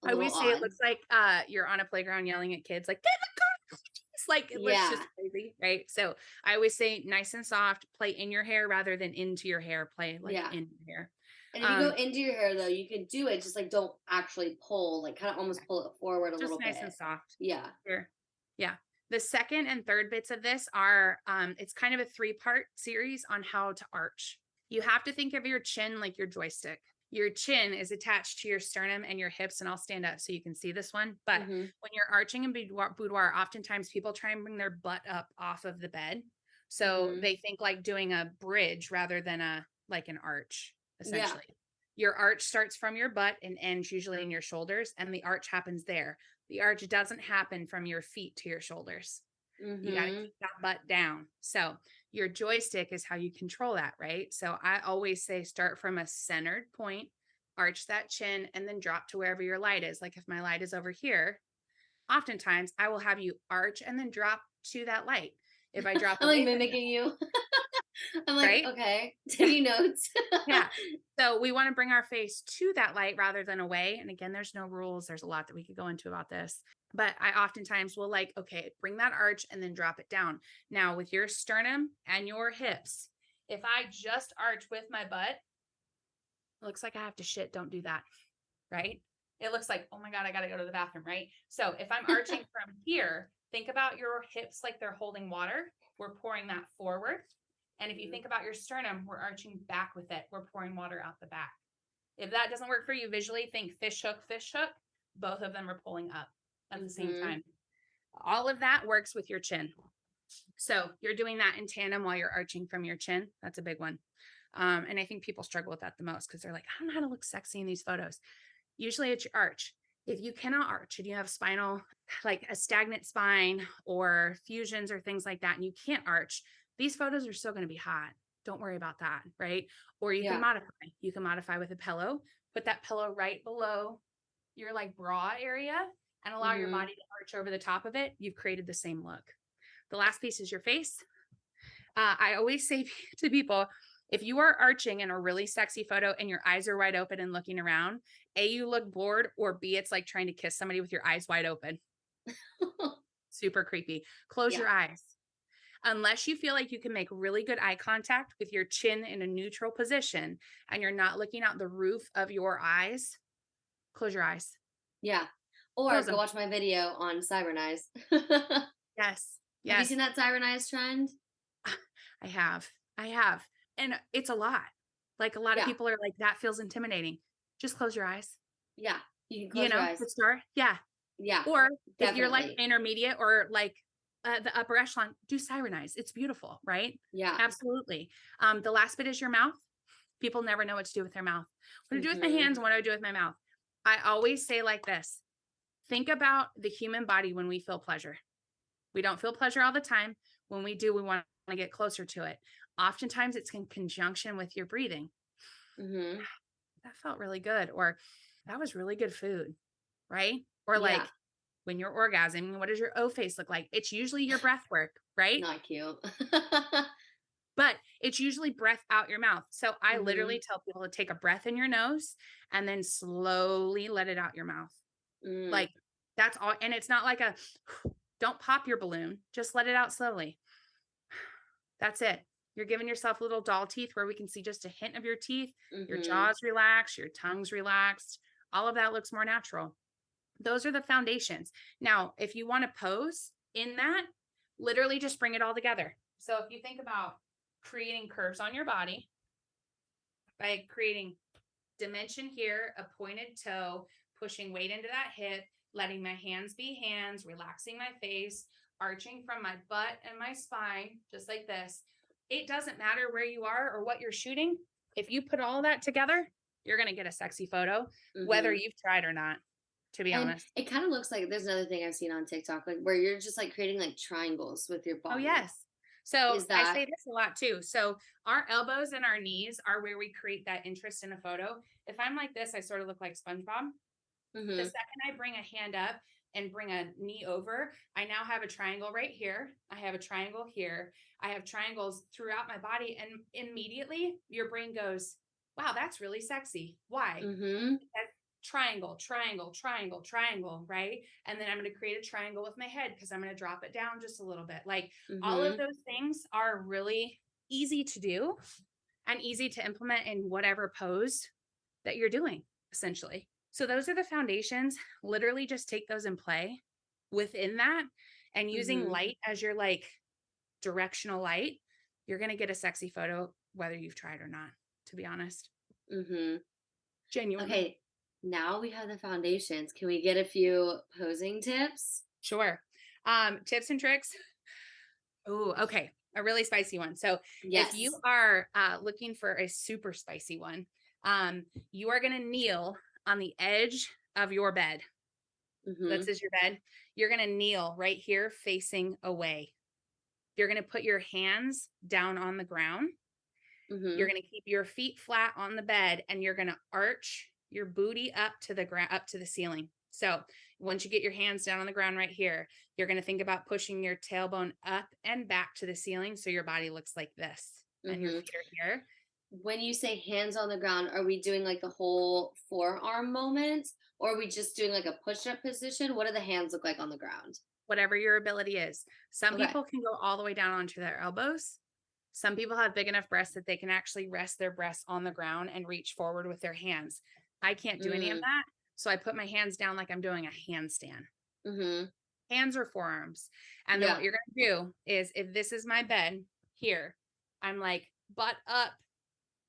I always say odd. it looks like you're on a playground yelling at kids like, "Get the car!" It's like it looks just crazy, right? So I always say nice and soft, play in your hair rather than into your hair, play like in your hair. And if you go into your hair though, you can do it, just like don't actually pull, like kind of almost pull it forward a little bit. Just nice and soft. Yeah. Here. Yeah. The second and third bits of this are it's kind of a 3-part series on how to arch. You have to think of your chin like your joystick. Your chin is attached to your sternum and your hips, and I'll stand up so you can see this one. But when you're arching in boudoir, oftentimes people try and bring their butt up off of the bed. So they think like doing a bridge rather than like an arch, essentially. Yeah. Your arch starts from your butt and ends usually in your shoulders, and the arch happens there. The arch doesn't happen from your feet to your shoulders. You got to keep that butt down. So your joystick is how you control that, right? So I always say start from a centered point, arch that chin, and then drop to wherever your light is. Like if my light is over here, oftentimes I will have you arch and then drop to that light. If I drop I'm like mimicking you. I'm like, right? Okay, taking notes. Yeah. So we want to bring our face to that light rather than away. And again, there's no rules. There's a lot that we could go into about this. But I oftentimes will like, okay, bring that arch and then drop it down. Now with your sternum and your hips, if I just arch with my butt, it looks like I have to shit. Don't do that. Right? It looks like, oh my God, I got to go to the bathroom. Right? So if I'm arching from here, think about your hips like they're holding water. We're pouring that forward. And if you think about your sternum, we're arching back with it. We're pouring water out the back. If that doesn't work for you visually, think fish hook, fish hook. Both of them are pulling up at the same time. All of that works with your chin. So you're doing that in tandem while you're arching from your chin. That's a big one. And I think people struggle with that the most because they're like, I don't know how to look sexy in these photos. Usually it's your arch. If you cannot arch and you have spinal, like a stagnant spine or fusions or things like that, and you can't arch, these photos are still going to be hot. Don't worry about that, right? Or you can modify. You can modify with a pillow. Put that pillow right below your like bra area and allow your body to arch over the top of it. You've created the same look. The last piece is your face. I always say to people, if you are arching in a really sexy photo and your eyes are wide open and looking around, A, you look bored, or B, it's like trying to kiss somebody with your eyes wide open. Super creepy. Close your eyes. Unless you feel like you can make really good eye contact with your chin in a neutral position and you're not looking out the roof of your eyes, close your eyes. Yeah. Or go watch my video on Cybernize. Yes. Have you seen that Cybernize trend? I have. And it's a lot. Like a lot of people are like, that feels intimidating. Just close your eyes. Yeah. You can close your eyes. The star. Yeah. Yeah. Or if you're like intermediate or like the upper echelon, do Cybernize. It's beautiful, right? Yeah. Absolutely. The last bit is your mouth. People never know what to do with their mouth. What do I do with my hands? What do I do with my mouth? I always say like this. Think about the human body when we feel pleasure. We don't feel pleasure all the time. When we do, we want to get closer to it. Oftentimes it's in conjunction with your breathing. That felt really good. Or that was really good food, right? Or like when you're orgasming, what does your O face look like? It's usually your breath work, right? Not cute. But it's usually breath out your mouth. So I literally tell people to take a breath in your nose and then slowly let it out your mouth. Like that's all. And it's not like don't pop your balloon. Just let it out slowly. That's it. You're giving yourself little doll teeth where we can see just a hint of your teeth. Your jaw's relaxed, your tongue's relaxed. All of that looks more natural. Those are the foundations. Now, if you want to pose in that, literally just bring it all together. So if you think about creating curves on your body by creating dimension here, a pointed toe, pushing weight into that hip, letting my hands be hands, relaxing my face, arching from my butt and my spine, just like this. It doesn't matter where you are or what you're shooting. If you put all that together, you're going to get a sexy photo, whether you've tried or not, to be And honest. it kind of looks like there's another thing I've seen on TikTok, like where you're just like creating like triangles with your Oh, body. yes. So Is I that say this a lot too. So our elbows and our knees are where we create that interest in a photo. If I'm like this, I sort of look like SpongeBob. The second I bring a hand up and bring a knee over, I now have a triangle right here. I have a triangle here. I have triangles throughout my body. And immediately your brain goes, wow, that's really sexy. Why? That's triangle, triangle, triangle, triangle, right? And then I'm going to create a triangle with my head because I'm going to drop it down just a little bit. Like all of those things are really easy to do and easy to implement in whatever pose that you're doing, essentially. So those are the foundations. Literally just take those and play within that, and using light as your like directional light, you're going to get a sexy photo, whether you've tried or not, to be honest. Genuinely. Okay, now we have the foundations. Can we get a few posing tips? Sure. Tips and tricks. Oh, okay. A really spicy one. So Yes. if you are looking for a super spicy one, you are going to kneel on the edge of your bed. This is your bed. You're going to kneel right here facing away. You're going to put your hands down on the ground. You're going to keep your feet flat on the bed, and you're going to arch your booty up to the ground, up to the ceiling. So once you get your hands down on the ground right here, you're going to think about pushing your tailbone up and back to the ceiling so your body looks like this, and your feet are here. When you say hands on the ground, are we doing like the whole forearm moment, or are we just doing like a push-up position? What do the hands look like on the ground? Whatever your ability is. Some people can go all the way down onto their elbows. Some people have big enough breasts that they can actually rest their breasts on the ground and reach forward with their hands. I can't do any of that. So I put my hands down like I'm doing a handstand. Hands or forearms. And then what you're going to do is, if this is my bed here, I'm like butt up,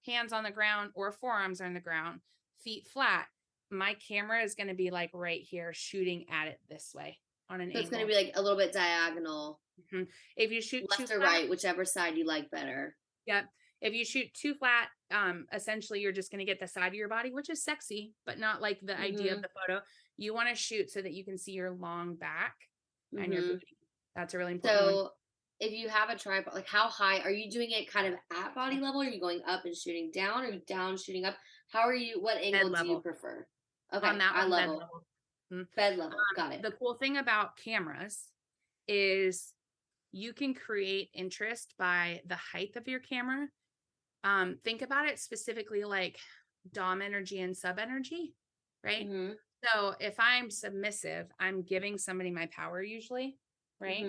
hands on the ground, or forearms on the ground, feet flat. My camera is going to be like right here shooting at it this way on an angle. It's going to be like a little bit diagonal. If you shoot left or right, whichever side you like better. Yep. If you shoot too flat, essentially you're just going to get the side of your body, which is sexy, but not like the idea of the photo. You want to shoot so that you can see your long back and your booty. That's a really important one. If you have a tripod, like how high are you doing it? Kind of at body level? Are you going up and shooting down, or down shooting up? How are you? What angle do you prefer? Okay, on that eye level. bed level. Bed level. Got it. The cool thing about cameras is you can create interest by the height of your camera. Think about it specifically like dom energy and sub energy, right? So if I'm submissive, I'm giving somebody my power usually, right?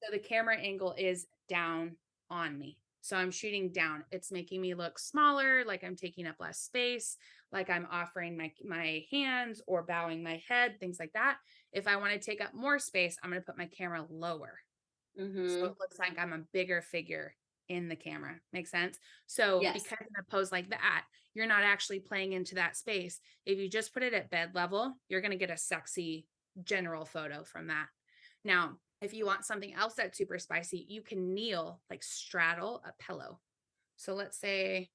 So the camera angle is down on me. So I'm shooting down. It's making me look smaller, like I'm taking up less space, like I'm offering my hands or bowing my head, things like that. If I want to take up more space, I'm going to put my camera lower. So it looks like I'm a bigger figure in the camera. Make sense? So because in a pose like that, you're not actually playing into that space. If you just put it at bed level, you're going to get a sexy general photo from that. Now, if you want something else that's super spicy, you can kneel, like straddle a pillow. So let's say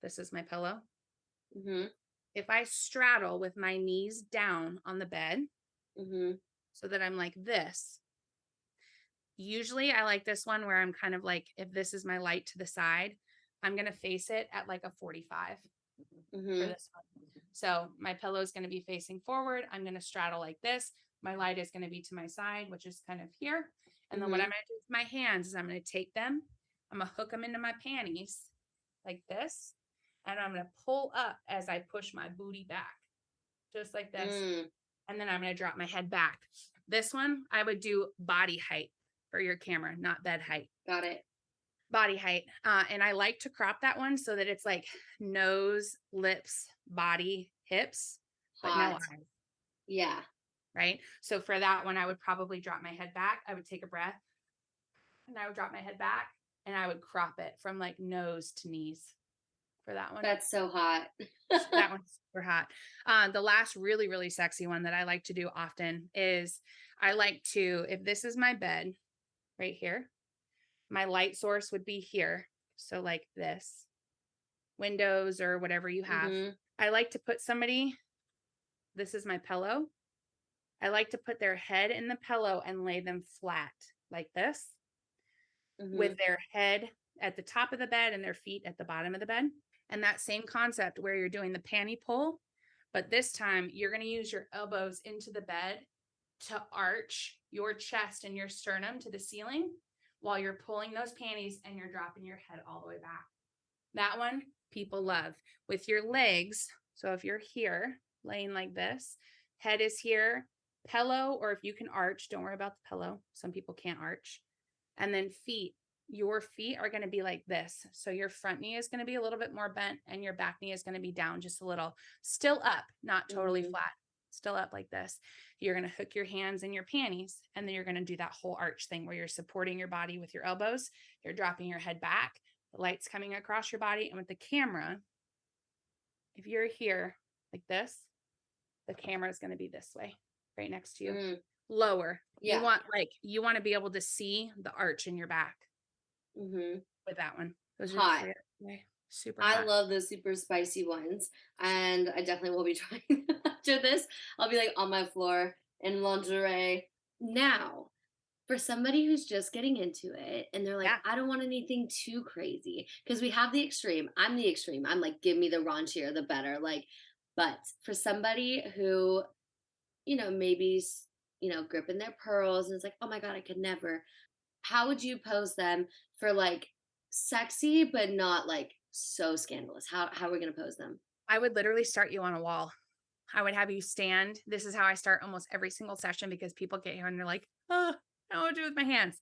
this is my pillow. If I straddle with my knees down on the bed so that I'm like this, usually I like this one where I'm kind of like, if this is my light to the side, I'm going to face it at like a 45 for this one. So my pillow is going to be facing forward. I'm going to straddle like this. My light is going to be to my side, which is kind of here. And then what I'm going to do with my hands is I'm going to take them, I'm going to hook them into my panties like this. And I'm going to pull up as I push my booty back, just like this. And then I'm going to drop my head back. This one, I would do body height for your camera, not bed height. Got it. Body height. And I like to crop that one so that it's like nose, lips, body, hips, but no eyes. Yeah. Right. So for that one, I would probably drop my head back. I would take a breath and I would drop my head back and I would crop it from like nose to knees for that one. That's so hot. That one's super hot. The last really, really sexy one that I like to do often is I like to, if this is my bed, right here. My light source would be here. So like this, windows or whatever you have. Mm-hmm. I like to put somebody, this is my pillow. I like to put their head in the pillow and lay them flat like this, with their head at the top of the bed and their feet at the bottom of the bed. And that same concept where you're doing the panty pull, but this time you're going to use your elbows into the bed to arch your chest and your sternum to the ceiling while you're pulling those panties and you're dropping your head all the way back. That one people love. With your legs, so if you're here laying like this, head is here, pillow, or if you can arch, don't worry about the pillow. Some people can't arch. And then feet. Your feet are going to be like this. So your front knee is going to be a little bit more bent and your back knee is going to be down just a little. Still up, not totally flat. Still up like this. You're going to hook your hands in your panties, and then you're going to do that whole arch thing where you're supporting your body with your elbows. You're dropping your head back. The light's coming across your body. And with the camera, if you're here like this, the camera is going to be this way, right next to you. Lower. Yeah. You want to be able to see the arch in your back with that one. Those hot. Are super hot. I love those super spicy ones, and I definitely will be trying after this. I'll be like on my floor in lingerie. Now, for somebody who's just getting into it and they're like, I don't want anything too crazy, because we have the extreme. I'm the extreme. I'm like, give me the raunchier, the better. Like, but for somebody who, maybe, gripping their pearls and it's like, oh my God, I could never. How would you pose them for like sexy, but not like so scandalous? How are we going to pose them? I would literally start you on a wall. I would have you stand. This is how I start almost every single session, because people get here and they're like, oh, I don't want to do it with my hands.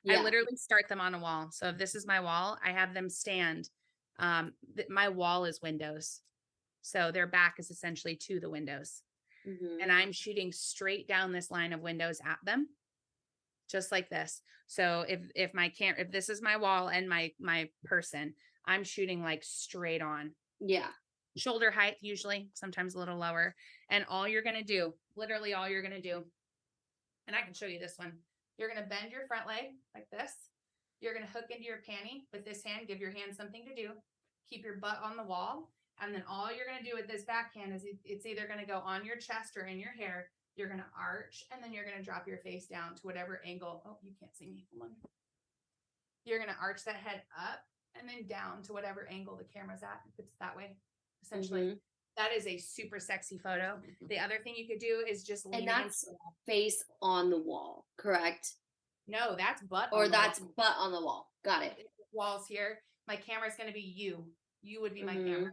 I literally start them on a wall. So if this is my wall, I have them stand. My wall is windows. So their back is essentially to the windows. And I'm shooting straight down this line of windows at them, just like this. So if this is my wall and my person, I'm shooting like straight on. Yeah. Shoulder height, usually, sometimes a little lower. And all you're going to do, literally all you're going to do, and I can show you this one. You're going to bend your front leg like this. You're going to hook into your panty with this hand, give your hand something to do, keep your butt on the wall. And then all you're going to do with this backhand is it's either going to go on your chest or in your hair. You're going to arch, and then you're going to drop your face down to whatever angle. Oh, you can't see me. Hold on. You're going to arch that head up and then down to whatever angle the camera's at. If it's that way, essentially. That is a super sexy photo. The other thing you could do is just lean against the wall. Face on the wall, correct? No, that's butt. Or that's butt on the wall. Got it. Walls here. My camera is going to be you. You would be my camera.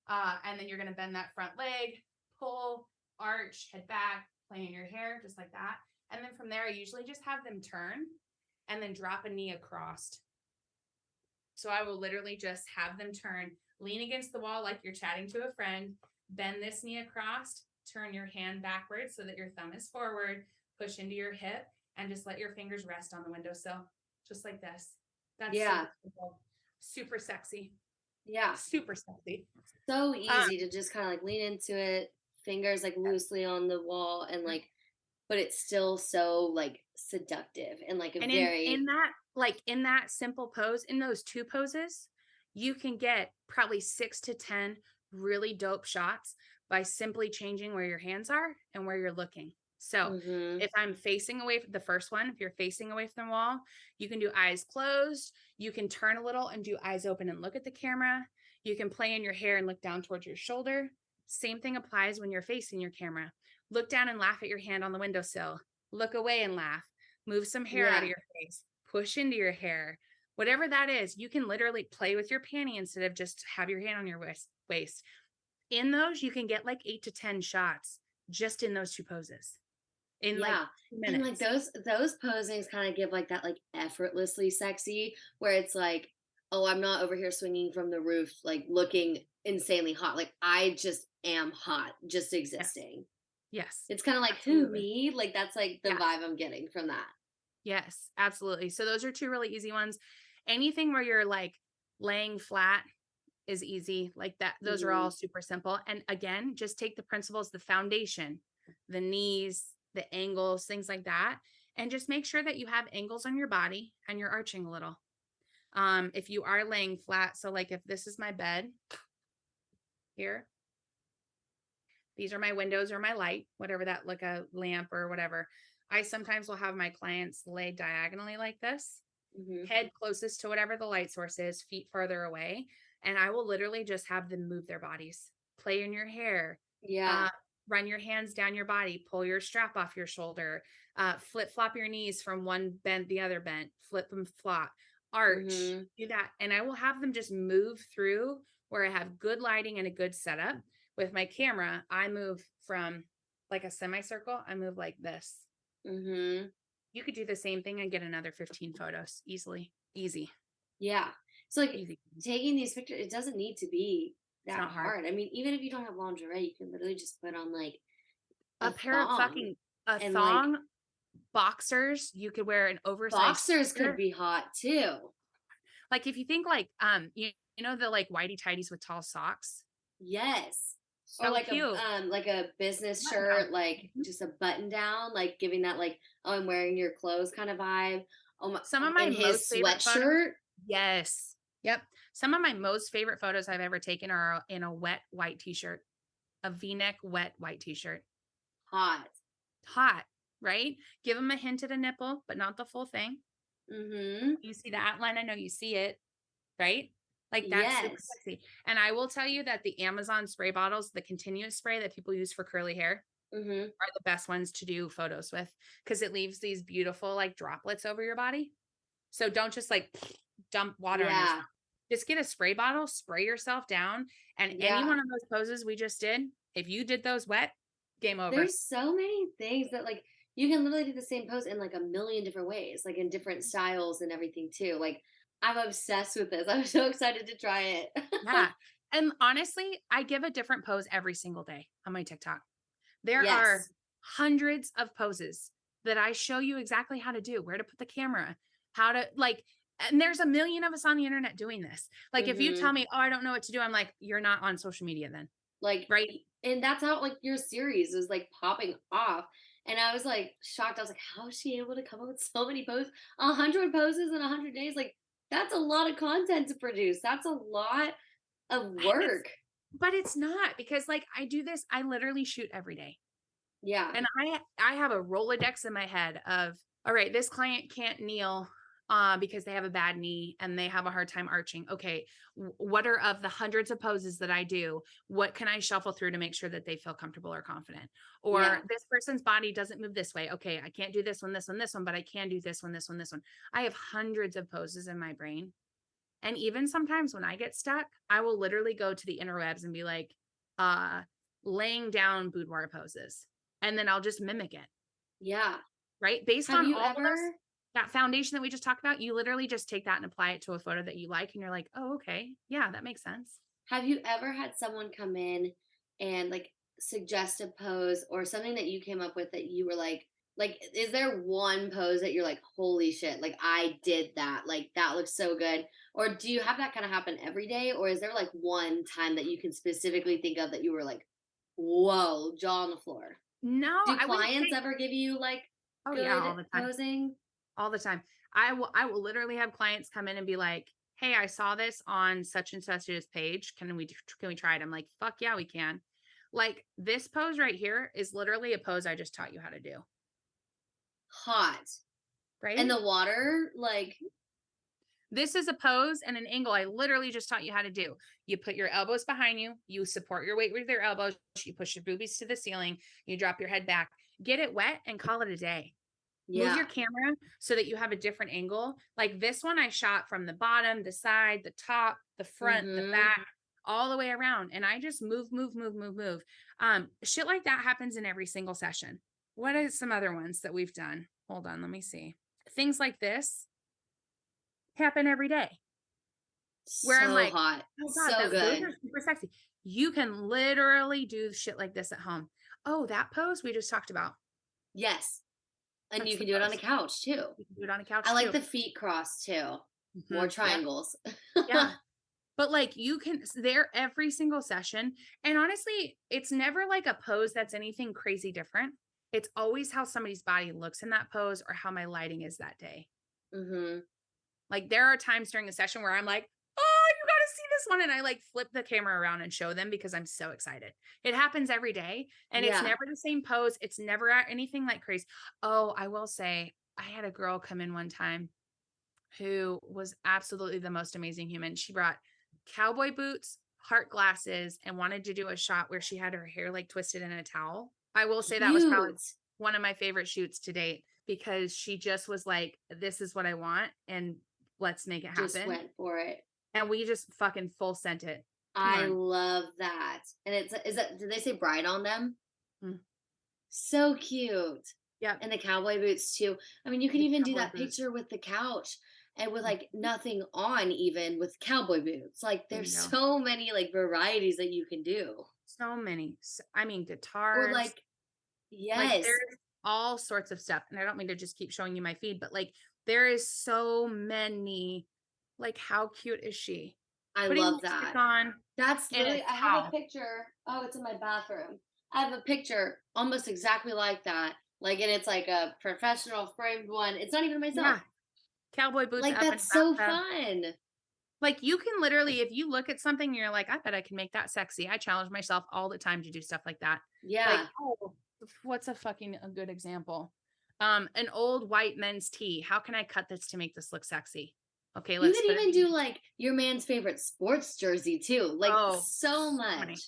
And then you're going to bend that front leg, pull, arch, head back, play in your hair, just like that. And then from there, I usually just have them turn and then drop a knee across. So I will literally just have them turn, lean against the wall like you're chatting to a friend, bend this knee across, turn your hand backwards so that your thumb is forward, push into your hip, and just let your fingers rest on the windowsill, just like this. That's super sexy. Yeah. Super sexy. So easy to just kind of like lean into it, fingers like loosely on the wall, and like, but it's still so like seductive and like in that simple pose, in those two poses, you can get probably 6 to 10 really dope shots by simply changing where your hands are and where you're looking. So if I'm facing away from the first one, if you're facing away from the wall, you can do eyes closed. You can turn a little and do eyes open and look at the camera. You can play in your hair and look down towards your shoulder. Same thing applies when you're facing your camera. Look down and laugh at your hand on the windowsill. Look away and laugh. Move some hair out of your face. Push into your hair. Whatever that is, you can literally play with your panty instead of just have your hand on your waist. In those, you can get like 8 to 10 shots just in those two poses. In like 2 minutes. And like those posings kind of give like that like effortlessly sexy, where it's like, oh, I'm not over here swinging from the roof like looking insanely hot. Like I just am hot just existing. Yes. It's kind of like, who, me? Like that's like the vibe I'm getting from that. Yes, absolutely. So those are two really easy ones. Anything where you're like laying flat is easy, like that. Those are all super simple. And again, just take the principles, the foundation, the knees, the angles, things like that, and just make sure that you have angles on your body and you're arching a little. If you are laying flat, so like if this is my bed here, these are my windows or my light, whatever that, like a lamp or whatever. I sometimes will have my clients lay diagonally like this, head closest to whatever the light source is, feet further away. And I will literally just have them move their bodies, play in your hair, Yeah. run your hands down your body, pull your strap off your shoulder, flip flop your knees from one bent, the other bent, flip them flop, arch, do that. And I will have them just move through where I have good lighting and a good setup. With my camera, I move from like a semicircle, I move like this. You could do the same thing and get another 15 photos easily. Easy. Yeah. So like Easy. taking these pictures, it doesn't need to be that not hard. hard. I mean, even if you don't have lingerie, you can literally just put on like A pair of thong. a and, thong, like, boxers. You could wear an oversized boxers sweater. could be hot too. Like if you think like you know the like whitey tighties with tall socks. Yes. So Or like cute. like a business Button shirt, down. like just a button down, like giving that like, oh, I'm wearing your clothes kind of vibe. Oh my, Some of my and his most favorite photos. sweatshirt. Yes. Yep. Some of my most favorite photos I've ever taken are in a wet white t-shirt, a V-neck wet white t-shirt. Hot, right? Give them a hint at a nipple, but not the full thing. You see the outline. I know you see it, right? Like that's super Yes. sexy. And I will tell you that the Amazon spray bottles, the continuous spray that people use for curly hair, are the best ones to do photos with because it leaves these beautiful like droplets over your body. So don't just like dump water on yourself. Just get a spray bottle, spray yourself down. And any one of those poses we just did, if you did those wet, game over. There's so many things that like you can literally do the same pose in like a million different ways, like in different styles and everything too. Like I'm obsessed with this. I'm so excited to try it. Yeah. And honestly, I give a different pose every single day on my TikTok. There are hundreds of poses that I show you exactly how to do, where to put the camera, how to like, and there's a million of us on the internet doing this. Like if you tell me, oh, I don't know what to do, I'm like, you're not on social media then. Like, right. And that's how like your series was like popping off. And I was like shocked. I was like, how is she able to come up with so many posts? 100 poses in 100 days? Like that's a lot of content to produce. That's a lot of work. But it's not because like I do this, I literally shoot every day. Yeah. And I have a Rolodex in my head of, all right, this client can't kneel because they have a bad knee and they have a hard time arching. Okay. What are of the hundreds of poses that I do? What can I shuffle through to make sure that they feel comfortable or confident? Or this person's body doesn't move this way. Okay. I can't do this one, but I can do this one, this one, this one. I have hundreds of poses in my brain. And even sometimes when I get stuck, I will literally go to the interwebs and be like, laying down boudoir poses. And then I'll just mimic it. Yeah. Right. Based on all of those, that foundation that we just talked about, you literally just take that and apply it to a photo that you like. And you're like, oh, okay. Yeah, that makes sense. Have you ever had someone come in and like suggest a pose or something that you came up with that you were like, is there one pose that you're like, holy shit, like I did that, like that looks so good? Or do you have that kind of happen every day? Or is there like one time that you can specifically think of that you were like, whoa, jaw on the floor? No. Do clients ever give you like good all the time. posing? All the time. I will literally have clients come in and be like, hey, I saw this on such and such's page. Can we try it? I'm like, fuck yeah, we can. Like this pose right here is literally a pose I just taught you how to do. Hot. Right. And the water, like this is a pose and an angle I literally just taught you how to do. You put your elbows behind you. You support your weight with your elbows. You push your boobies to the ceiling. You drop your head back. Get it wet and call it a day. Move your camera so that you have a different angle. Like this one I shot from the bottom, the side, the top, the front, the back, all the way around. And I just move. Shit like that happens in every single session. What are some other ones that we've done? Hold on, let me see. Things like this happen every day. Where I'm like, hot. Oh God, so good. Those are super sexy. You can literally do shit like this at home. Oh, that pose we just talked about. Yes. And you can do it on a couch too. You can do it on a couch I like the feet crossed too. More triangles. Yeah. But like you can, they're every single session. And honestly, it's never like a pose that's anything crazy different. it's always how somebody's body looks in that pose or how my lighting is that day. Mm-hmm. Like there are times during a session where I'm like, oh, you got to see this one. And I like flip the camera around and show them because I'm so excited. It happens every day and it's Yeah. never the same pose. It's never anything like crazy. Oh, I will say I had a girl come in one time who was absolutely the most amazing human. She brought cowboy boots, heart glasses, and wanted to do a shot where she had her hair like twisted in a towel. I will say that was probably Cute. one of my favorite shoots to date because she just was like, this is what I want and let's make it Just happen. went for it. And we just fucking full sent it. Come I on. love that. And is that, did they say bride on them? Mm. So cute. Yeah. And the cowboy boots too. I mean, you can The even do cowboy that boots. picture with the couch and with Mm. like nothing on, even with cowboy boots. Like There you there's go. so many like varieties that you can do. So many. I mean, Or guitars. like, Like yes. there's all sorts of stuff. And I don't mean to just keep showing you my feed, but like there is so many. Like, how cute is she? I Putting love lipstick that. on That's and a literally, I have a towel. picture. Oh, it's in my bathroom. I have a picture almost exactly like that. Like, and it's like a professional framed one. It's not even myself. Yeah. Cowboy boots Like, up in that's the so bathtub. fun. Like you can literally, if you look at something, you're like, I bet I can make that sexy. I challenge myself all the time to do stuff like that. Like, Yeah. oh, what's a good example? An old white men's tee. How can I cut this to make this look sexy? Okay, You let's could put even it. do like your man's favorite sports jersey too. Like, Oh, so many. much.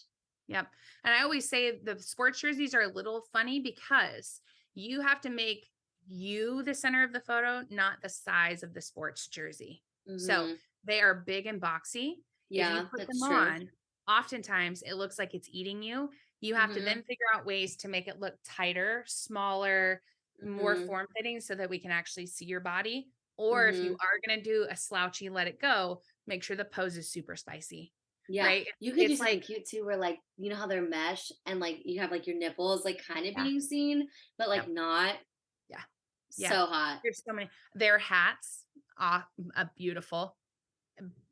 Yep. And I always say the sports jerseys are a little funny because you have to make you the center of the photo, not the size of the sports jersey. So Hmm. they are big and boxy. If you Yeah, put them that's true. on, oftentimes it looks like it's eating you. You have to Hmm. then figure out ways to make it look tighter, smaller, more Hmm. form fitting so that we can actually see your body. Or if you Hmm. are going to do a slouchy, let it go, make sure the pose is super spicy. Yeah. Right. You could do It's something like, cute too, where like, you know how they're mesh and like you have like your nipples like kind of yeah. being seen, but like Yep. not. Yeah. Yeah. So hot. There's so many. Their hats, beautiful.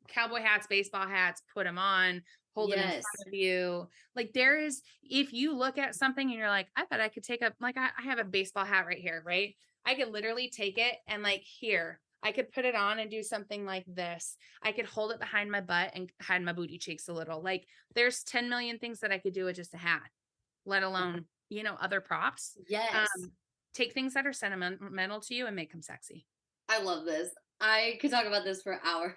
Cowboy hats, baseball hats, put them on, hold them in Yes. front of you. Like there is, if you look at something and you're like, I bet I could take I have a baseball hat right here, right? I could literally take it and like here, I could put it on and do something like this. I could hold it behind my butt and hide my booty cheeks a little. Like there's 10 million things that I could do with just a hat, let alone, other props. Yes. Take things that are sentimental to you and make them sexy. I love this. I could talk about this for hours,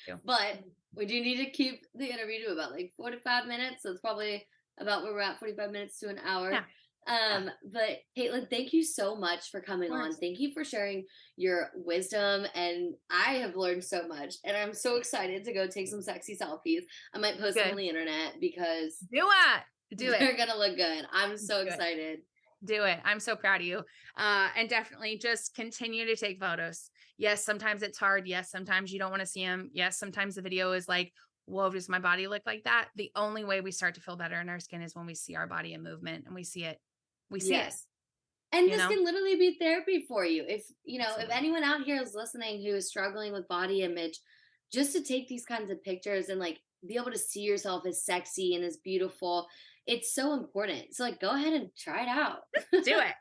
Yeah. but we do need to keep the interview to about like 45 minutes. So it's probably about where we're at, 45 minutes to an hour. Yeah. But Katelyn, thank you so much for coming on. Thank you for sharing your wisdom. And I have learned so much. And I'm so excited to go take some sexy selfies. I might post them on the internet because Do it. Do they're it. going to look good. I'm so Do it. excited. Do it. I'm so proud of you. And definitely just continue to take photos. Yes, sometimes it's hard. Yes, sometimes you don't want to see them. Yes, sometimes the video is like, whoa, does my body look like that? The only way we start to feel better in our skin is when we see our body in movement and we see it. We see it. Yes. And You this know? can literally be therapy for you. If, if Absolutely. anyone out here is listening who is struggling with body image, just to take these kinds of pictures and like be able to see yourself as sexy and as beautiful, it's so important. So like go ahead and try it out. Do it.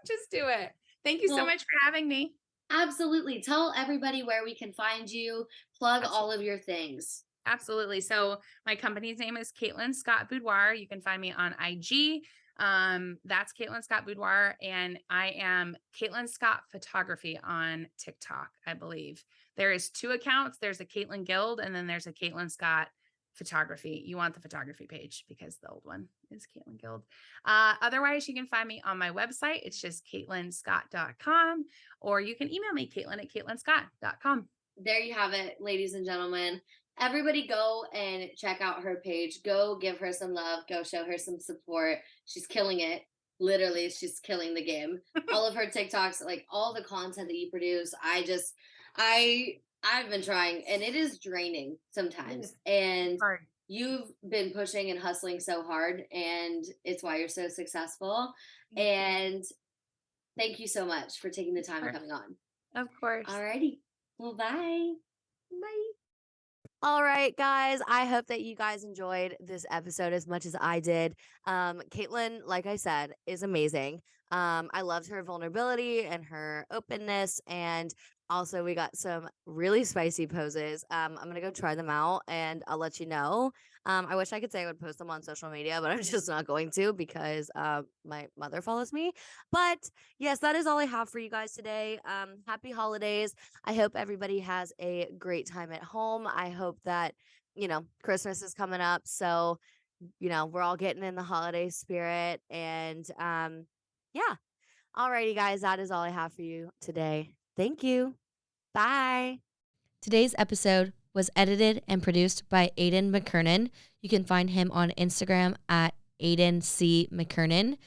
Just do it. Thank you so Well, much for having me. absolutely. Tell everybody where we can find you. Plug all Absolutely. of your things. Absolutely. So my company's name is Katelyn Scott Boudoir. You can find me on IG. That's Katelyn Scott Boudoir, and I am Katelyn Scott Photography on TikTok, I believe. There is 2 accounts. There's a Katelyn Guild, and then there's a Katelyn Scott Photography. You want the photography page because the old one is Katelyn Guild. Otherwise, you can find me on my website. It's just KatelynScott.com, or you can email me, Katelyn@KatelynScott.com. There you have it, ladies and gentlemen. Everybody go and check out her page. Go give her some love. Go show her some support. She's killing it. Literally, she's killing the game. All of her TikToks, like all the content that you produce, I've been trying and it is draining sometimes. And Hard. you've been pushing and hustling so hard and it's why you're so successful. Thank you. And thank you so much for taking the time and coming on. Of course. Alrighty. Well, bye. Bye. All right, guys. I hope that you guys enjoyed this episode as much as I did. Katelyn, like I said, is amazing. I loved her vulnerability and her openness. And also, we got some really spicy poses. I'm going to go try them out and I'll let you know. I wish I could say I would post them on social media, but I'm just not going to because my mother follows me. But yes, that is all I have for you guys today. Happy holidays. I hope everybody has a great time at home. I hope that, Christmas is coming up. So, we're all getting in the holiday spirit. And yeah. Alrighty, guys, that is all I have for you today. Thank you. Bye. Today's episode was edited and produced by Aiden McKernan. You can find him on Instagram at Aiden C. McKernan.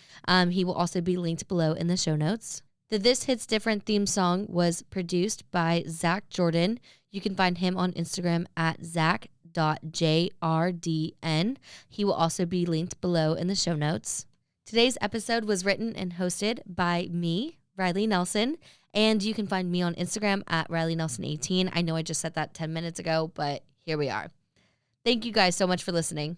He will also be linked below in the show notes. The This Hits Different theme song was produced by Zach Jordan. You can find him on Instagram at zach.jrdn. He will also be linked below in the show notes. Today's episode was written and hosted by me, Riley Nelson, and you can find me on Instagram at RileyNelson18. I know I just said that 10 minutes ago, but here we are. Thank you guys so much for listening.